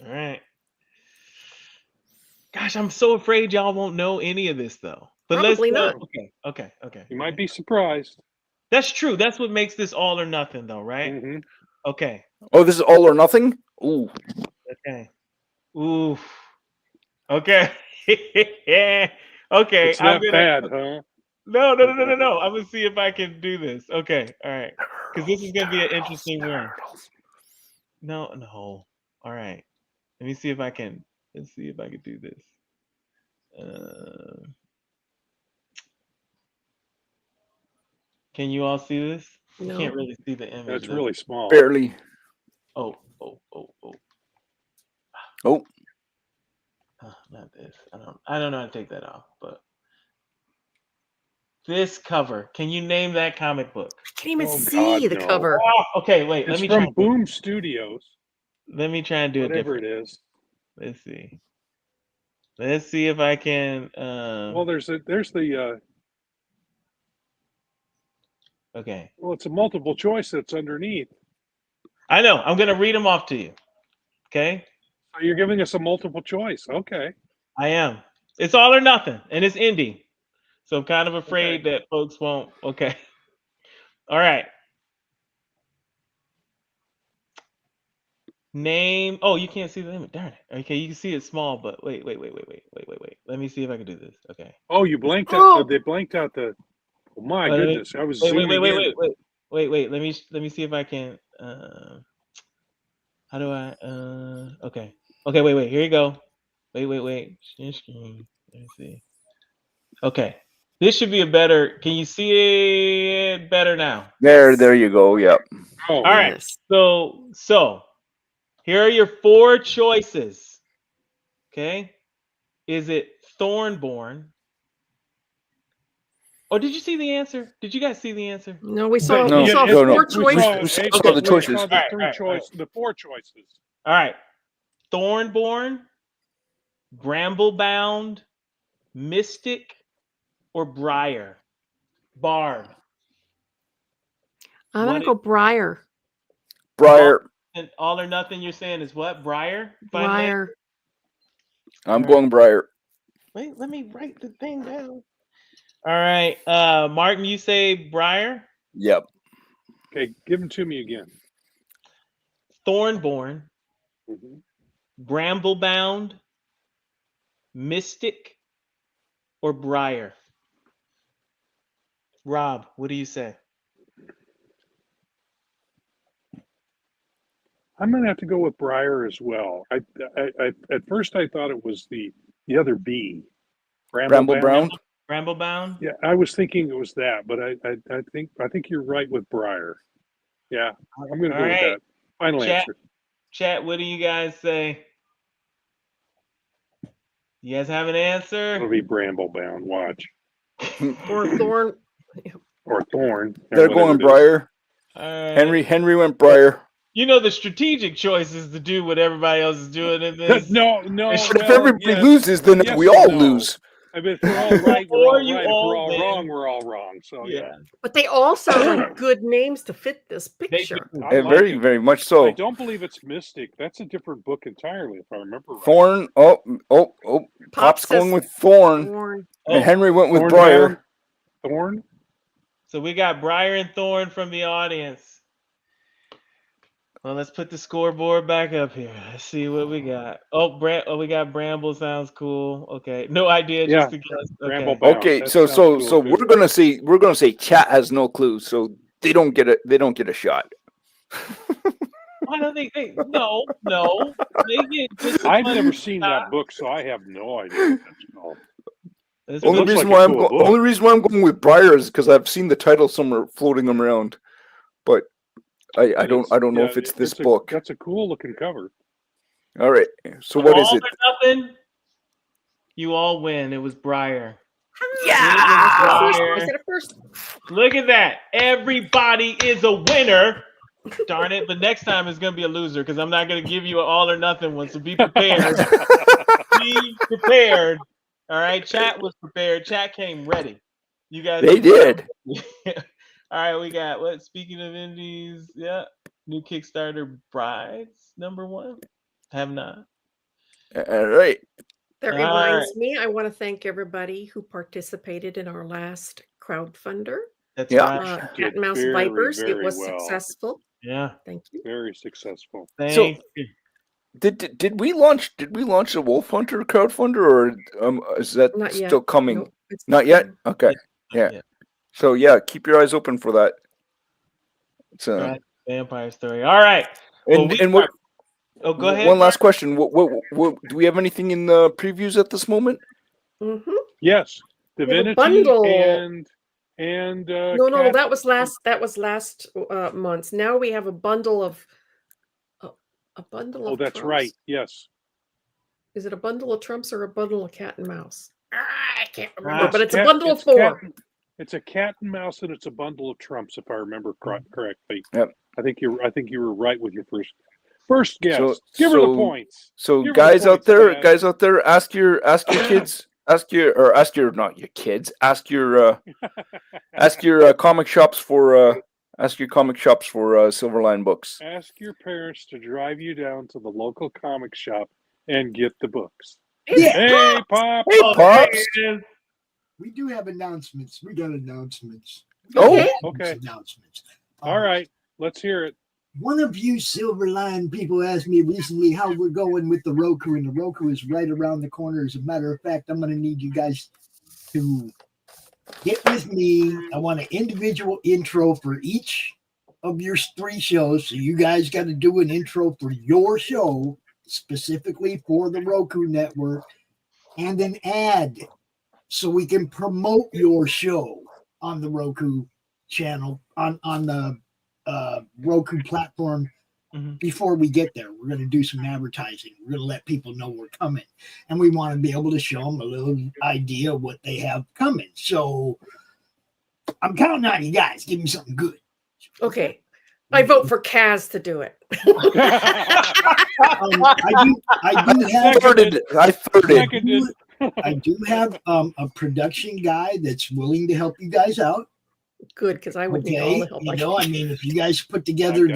All right. Gosh, I'm so afraid y'all won't know any of this though. But Probably let's not. Okay. You might be surprised. That's true. That's what makes this all or nothing, though, right? Mm-hmm. Okay. Oh, this is all or nothing? Ooh. Okay. Ooh. Okay. Okay. It's not bad, huh? No. I'm gonna see if I can do this. Okay. All right. Because this is gonna be an interesting one. No. All right. Let me see if I can. Let's see if I can do this. Can you all see this? No. You can't really see the image. That's really small. Barely. Oh. Not this. I don't know how to take that off, but this cover. Can you name that comic book? I can't even see the cover. Oh, okay, wait. It's from Boom Studios. Let me try and do whatever it different. It is. Let's see. Let's see if I can. Well, there's the. Okay. Well, it's a multiple choice that's underneath. I know. I'm gonna read them off to you. Okay. So you're giving us a multiple choice. Okay. I am. It's all or nothing, and it's indie. So I'm kind of afraid that folks won't. Okay. All right. Name. Oh, you can't see the image. Darn it. Okay, you can see it small, but wait. Let me see if I can do this. Okay. Oh, you blanked out. They blanked out the. Oh my goodness! I was zooming in. Wait. Let me see if I can. How do I? Okay. Wait. Here you go. Wait. Share screen. Let me see. Okay. This should be a better. Can you see it better now? There you go. Yep. Oh, all right. So here are your 4 choices. Okay. Is it Thornborn? Oh, did you see the answer? Did you guys see the answer? No, we saw 4 choices. We saw the choices. The 4 choices. All right. Thornborn, Bramblebound, Mystic, or Briar? Barb. I'm gonna go Briar. And all or nothing. You're saying is what? Briar. Briar. I'm going Briar. Wait, let me write the thing down. All right, Martin, you say Briar? Yep. Okay, give them to me again. Thornborn, Bramblebound, Mystic, or Briar? Rob, what do you say? I'm gonna have to go with Briar as well. I at first I thought it was the other B, Bramble Brown. Bramblebound. Yeah, I was thinking it was that, but I think you're right with Briar. Yeah, I'm gonna All go with right. that. Final Chat. answer. Chat, what do you guys say? You guys have an answer? It'll be Bramblebound. Watch. Or Thorn. Or Thorn. They're going Briar. All right. Henry went Briar. You know the strategic choice is to do what everybody else is doing in this. No. But if everybody loses, then we all lose. I mean, if we're all right, we're all right. If we're all win. wrong, we're all wrong. So yeah. But they all sound like good names to fit this picture. Very, very much so. I don't believe it's Mystic. That's a different book entirely, if I remember right. Thorn. Pop's going with Thorn. And Henry went with Briar. Thorn. So we got Briar and Thorn from the audience. Well, let's put the scoreboard back up here. Let's see what we got. We got Bramble. Sounds cool. Okay, no idea. Just to guess. Okay, so we're gonna say chat has no clue, so they don't get it. They don't get a shot. Why don't they? No. They get I've never seen that book, so I have no idea what that's called. Only reason why I'm going with Briar is because I've seen the title somewhere floating around, but I don't know if it's this book. That's a cool looking cover. All right, so what is it? Nothing. You all win. It was Briar. Yeah. Look at that. Everybody is a winner. Darn it! But next time it's gonna be a loser because I'm not gonna give you an all or nothing one. So be prepared. Be prepared. All right. Chat was prepared. Chat came ready. You guys. They did. All right, we got what? Speaking of indies, yeah, new Kickstarter Brides #1. Have not. All right. That reminds me, I want to thank everybody who participated in our last crowdfunder. That's right. Cat and Mouse Vipers. It was successful. Yeah. Thank you. Very successful. Thank you. Did we launch the Wolf Hunter crowdfunder, or is that still coming? Nope, not yet. Okay. Yeah. So yeah, keep your eyes open for that. It's Vampire Story. All right. And what? Oh, go ahead. One last question. What do we have anything in the previews at this moment? Mm-hmm. Yes, Divinity bundle. and no, that was last month. Now we have a bundle of Oh, that's Trumps. right. Yes. Is it a bundle of Trumps or a bundle of cat and mouse? I can't remember, but it's a bundle of 4. It's a cat and mouse, and it's a bundle of Trumps, if I remember correctly. Yep. I think you were right with your first guess. Give her the points. So guys out there, ask your kids, ask your comic shops for Silverline books. Ask your parents to drive you down to the local comic shop and get the books. Yeah. Hey, Pops! Hey, Pops! We do have announcements. We got announcements. Oh, okay. Announcements. All right, let's hear it. One of you Silverline people asked me recently how we're going with the Roku, and the Roku is right around the corner. As a matter of fact, I'm going to need you guys to get with me. I want an individual intro for each of your 3 shows. So you guys got to do an intro for your show, specifically for the Roku network, and an ad so we can promote your show on the Roku channel, on the Roku platform. Before we get there, we're going to do some advertising. We're going to let people know we're coming, and we want to be able to show them a little idea of what they have coming. So I'm counting on you guys. Give me something good. Okay. I vote for Kaz to do it. I do have a production guy that's willing to help you guys out. Good, because I would need all the help. If you guys put together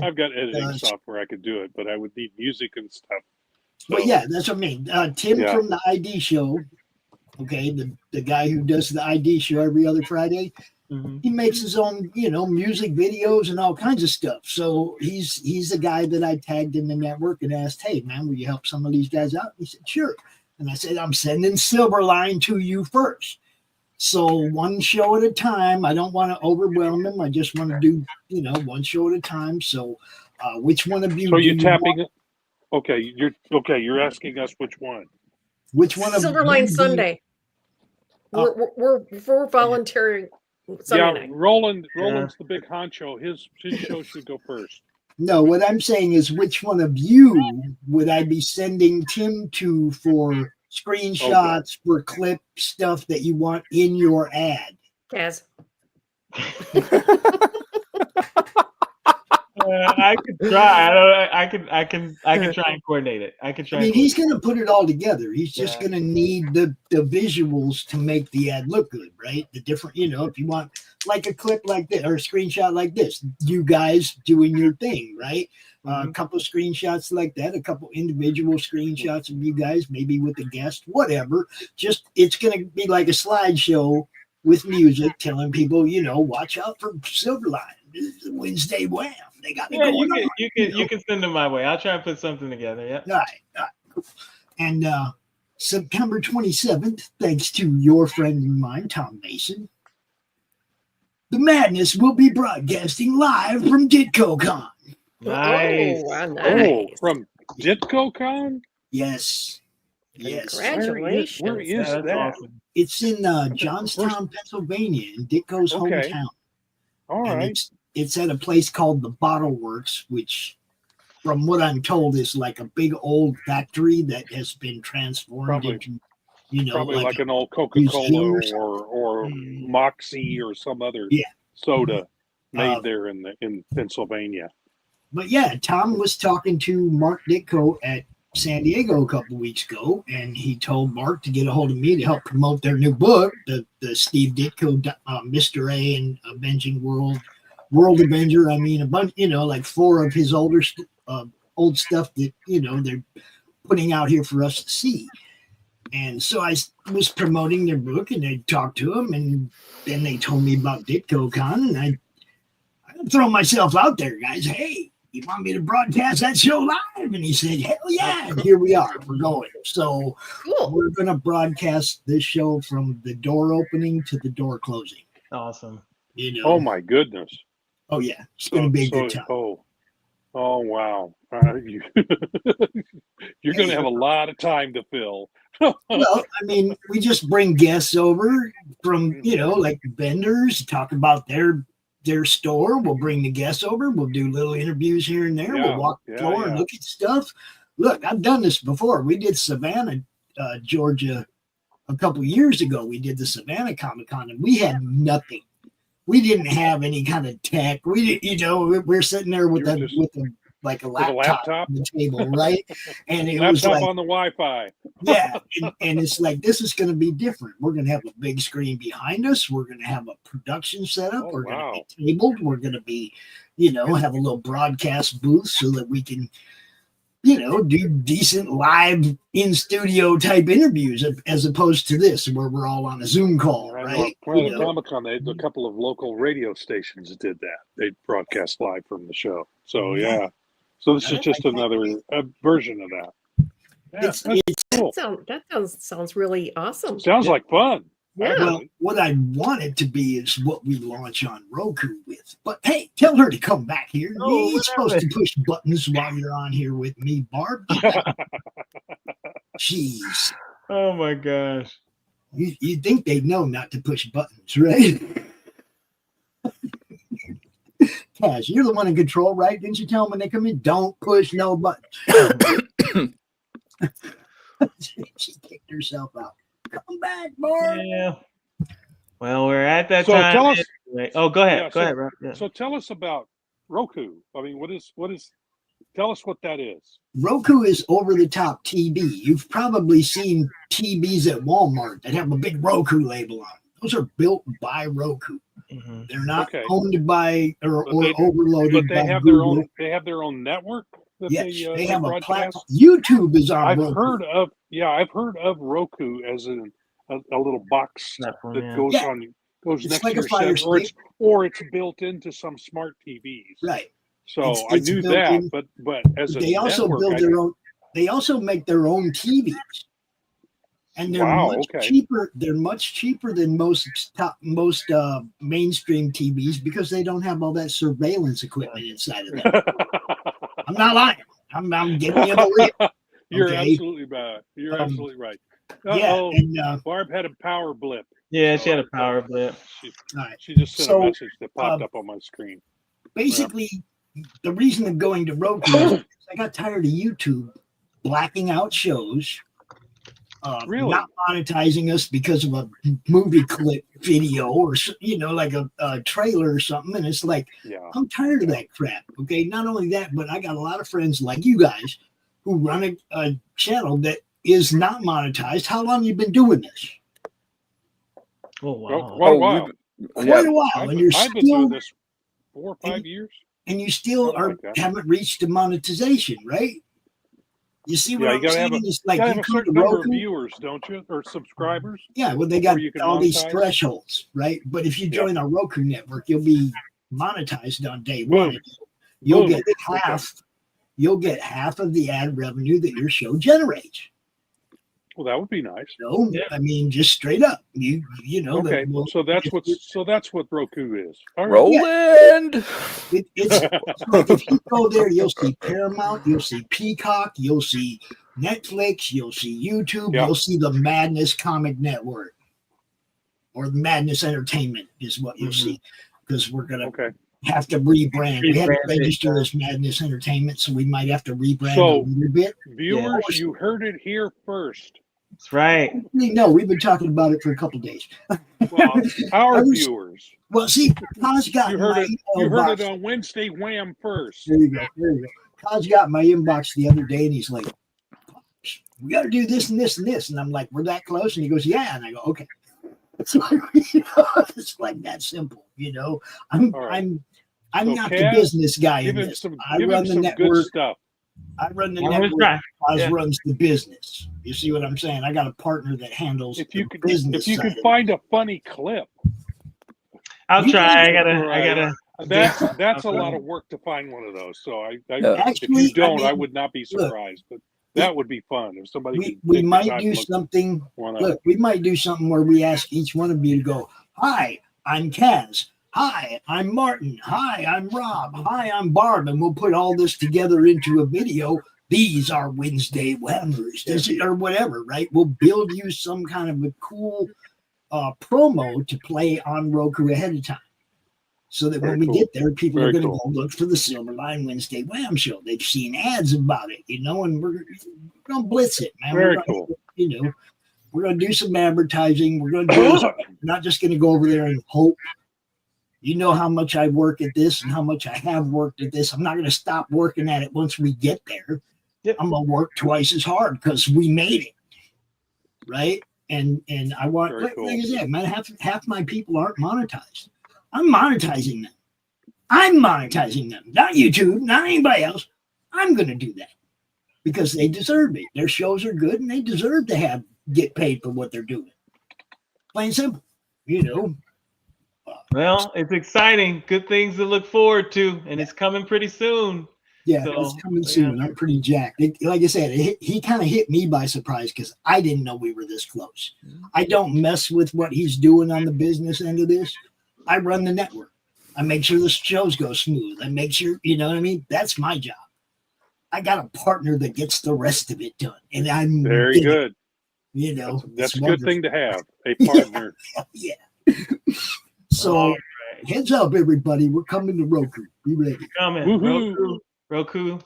I've got editing software I could do it, but I would need music and stuff. So. But yeah, that's what I mean. Tim from the ID show, okay, the guy who does the ID show every other Friday, he makes his own, music videos and all kinds of stuff. So he's the guy that I tagged in the network and asked, hey, man, will you help some of these guys out? He said, sure. And I said, I'm sending Silverline to you first. So one show at a time. I don't want to overwhelm them. I just want to do, one show at a time. So Which one of you? So do you're you tapping want? it. You're asking us which one. Which one of Silverline them do you- Sunday. We're volunteering Sunday night. Roland's the big honcho. His show should go first. No, what I'm saying is, which one of you would I be sending Tim to for screenshots, for clip stuff that you want in your ad? Kaz. I could try. I can try and coordinate it. I mean, he's going to put it all together. He's just going to need the visuals to make the ad look good, right? The different, if you want like a clip like this or a screenshot like this, you guys doing your thing, right? A couple of screenshots like that, a couple individual screenshots of you guys, maybe with a guest, whatever. Just it's going to be like a slideshow with music telling people, watch out for Silverline. This is Wednesday Wham. They got it going on. You can send them my way. I'll try and put something together. Yeah. All right. And September 27th, thanks to your friend and mine, Tom Mason, the madness will be broadcasting live from DitcoCon. Nice. Oh, from DitcoCon? Yes. Congratulations. Where is that? Awesome. It's in Johnstown, Pennsylvania, in Ditko's hometown. All right. It's at a place called the Bottle Works, which, from what I'm told, is like a big old factory that has been transformed into, probably like an old Coca-Cola or Moxie or some other soda made there in Pennsylvania. But yeah, Tom was talking to Mark Ditko at San Diego a couple of weeks ago, and he told Mark to get a hold of me to help promote their new book, the Steve Ditko Mr. A and Avenging World Avenger. I mean, a bunch, like 4 of his old stuff that they're putting out here for us to see. And so I was promoting their book, and I talked to him, and then they told me about DitcoCon, and I throw myself out there, guys. Hey, you want me to broadcast that show live? And he said, hell yeah. And here we are. We're going. So we're going to broadcast this show from the door opening to the door closing. Awesome. Oh, my goodness. Oh, yeah. It's going to be a good time. Oh, wow. You're going to have a lot of time to fill. Well, I mean, we just bring guests over from, like vendors, talk about their store. We'll bring the guests over. We'll do little interviews here and there. We'll walk the floor and look at stuff. Look, I've done this before. We did Savannah, Georgia, a couple years ago. We did the Savannah Comic-Con, and we had nothing. We didn't have any kind of tech. We didn't, we're sitting there with a laptop on the table, right? And it was like on the Wi-Fi. Yeah, and it's like, this is going to be different. We're going to have a big screen behind us. We're going to have a production setup. We're going to be tabled. We're going to be, have a little broadcast booth so that we can, do decent live in studio type interviews as opposed to this where we're all on a Zoom call, right? Well, Comic-Con, they had a couple of local radio stations that did that. They broadcast live from the show. So yeah. So this is just another version of that. Yeah, cool. That sounds really awesome. Sounds like fun. Yeah. Well, what I want it to be is what we launch on Roku with. But hey, tell her to come back here. You ain't supposed to push buttons while you're on here with me, Barb. Jeez. Oh my gosh. You'd think they'd know not to push buttons, right? Cash, you're the one in control, right? Didn't you tell them when they come in, don't push no buttons? She kicked herself out. Come back, Barb. Yeah. Well, we're at that So time. tell us. Anyway. Oh, go ahead. Yeah, Go ahead, Rob. Yeah. So tell us about Roku. I mean, what is? Tell us what that is. Roku is over-the-top TV. You've probably seen TVs at Walmart that have a big Roku label on them. Those are built by Roku. Mm-hmm. They're not owned by or overloaded but they by have Google. They have their own network. That Yes, they have a broadcast? platform. YouTube is on I've Roku. heard of Roku as a little box Platform, that yeah. goes It's next like to a your Fire set, or it's built into some smart TVs. Right. So It's I knew built that, in. but as a They also network, build I their didn't- own. They also make their own TVs, and they're much cheaper. They're much cheaper than most mainstream TVs because they don't have all that surveillance equipment inside of them. I'm not lying. I'm giving you the real. You're Okay. absolutely right. You're absolutely right. Yeah, and Barb had a power blip. Yeah, So she had a power blip. all right. She just sent a So, message that popped up on my screen. Basically, the reason of going to Roku is I got tired of YouTube blacking out shows, Really? not monetizing us because of a movie clip video or like a trailer or something. And it's like, Yeah. I'm tired of that crap. Okay, not only that, but I got a lot of friends like you guys who run a channel that is not monetized. How long you been doing this? Oh wow. Quite a while. Quite a while, and you're I've been doing still this 4 or 5 years. and you still Something are like that. haven't reached the monetization, right? You see what Yeah, I'm you gotta saying? have a, It's like gotta you have a come to certain number of Roku. viewers, don't you, or subscribers? Yeah, well, they got before you can all these monetize. thresholds, right? But if you Yeah. join our Roku network, you'll be monetized on day one. Boom. You'll Boom. get half. You'll get half of the ad revenue that your show generates. Well, that would be nice. No, Yeah. I mean just straight up. You know. Okay, well, so that's what Roku is. All right. Roland. It's like if you go there, you'll see Paramount, you'll see Peacock, you'll see Netflix, you'll see YouTube, Yeah. you'll see the Madness Comic Network or Madness Entertainment is what you'll see, because we're gonna Okay. have to rebrand. We had to Rebrand it, register as Madness Entertainment, so we might have to rebrand So- a little bit. Viewers, you heard it here first. That's right. No, we've been talking about it for a couple of days. Well, our I was- viewers. Well, see, Kaz got You heard my it. email You heard box. it on Wednesday. Wham! First. There you go. There you go. Kaz got my inbox the other day, and he's like, "We got to do this and this and this," and I'm like, "We're that close?" And he goes, "Yeah," and I go, "Okay." It's like, it's like that simple, I'm All right. I'm So, not Kaz, the business guy in Give him this. some. I Give him run the some good network. stuff. I run the I'm gonna network. try. Kaz Yeah. runs the business. You see what I'm saying? I got a partner that handles If you the could, business if you side could of it. find a funny clip, I'll You try. can- I gotta. that's a lot of work to find one of those. So Yeah. if you don't, I mean, would not be look, surprised. But that would be fun if somebody could. we take the might time do to look something. one up. Look, we might do something where we ask each one of you to go, "Hi, I'm Kaz. Hi, I'm Martin. Hi, I'm Rob. Hi, I'm Barb," and we'll put all this together into a video. These are Wednesday Whammers, or whatever, right? We'll build you some kind of a cool promo to play on Roku ahead of time, so that Very when we cool. get there, people Very are going to cool. go look for the Silverline Wednesday Wham show. They've seen ads about it, and we're going to blitz it, man. Very We're gonna, cool. We're going to do some advertising. We're going to do. We're not just going to go over there and hope. You know how much I work at this and how much I have worked at this. I'm not going to stop working at it once we get there. Yep. I'm going to work twice as hard because we made it, right? And I want, Very like cool. I said, man, half my people aren't monetized. I'm monetizing them. I'm monetizing them, not YouTube, not anybody else. I'm going to do that because they deserve it. Their shows are good and they deserve to get paid for what they're doing. Plain and simple, Well, it's exciting. Good things to look forward to, and it's coming pretty soon. Yeah, So, it's coming soon. yeah. I'm pretty jacked. Like I said, he kind of hit me by surprise because I didn't know we were this close. I don't mess with what he's doing on the business end of this. I run the network. I make sure the shows go smooth. I make sure, you know what I mean? That's my job. I got a partner that gets the rest of it done. And I'm Very digging good. it, That's it's a good wonderful. thing to have. A partner. Yeah. So All heads up, everybody. We're coming to Roku. Be ready. Coming. Woohoo. Roku.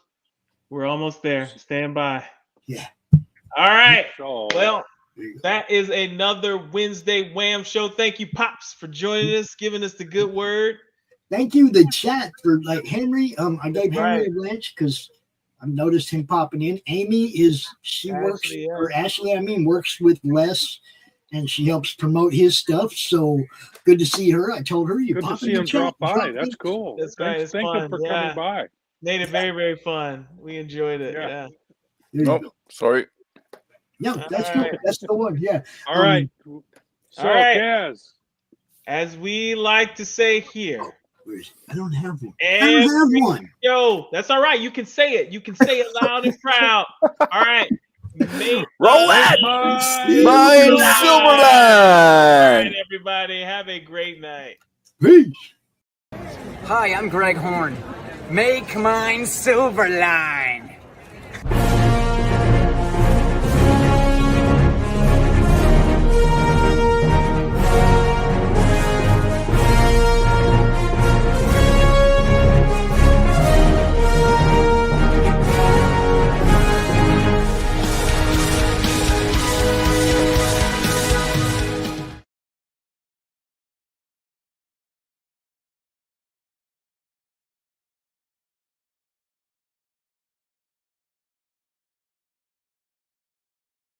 We're almost there. Stand by. Yeah. All right. So, Well, that is another Wednesday Wham show. Thank you, Pops, for joining us, giving us the good word. Thank you, the chat, for Henry. I gave Henry Right. a glance because I've noticed him popping in. Amy works with Les, and she helps promote his stuff. So good to see her. I told her you good to pop see in the him chat. drop by. That's cool. That's right. It's Thank fun. him for Yeah. coming by. Made it very, very fun. We enjoyed it. Yeah. Yeah. There you Oh, go. sorry. Yeah, that's All good. right. That's the one. Yeah. All right. So, all right. Kaz, As we like to say here, I don't have one. I don't have every one. show. That's all right. You can say it. You can say it loud and proud. All right. Roll it! Mine Mine Silverline. Silverline! All right, everybody. Have a great night. Peace. Hi, I'm Greg Horn. Make mine Silverline.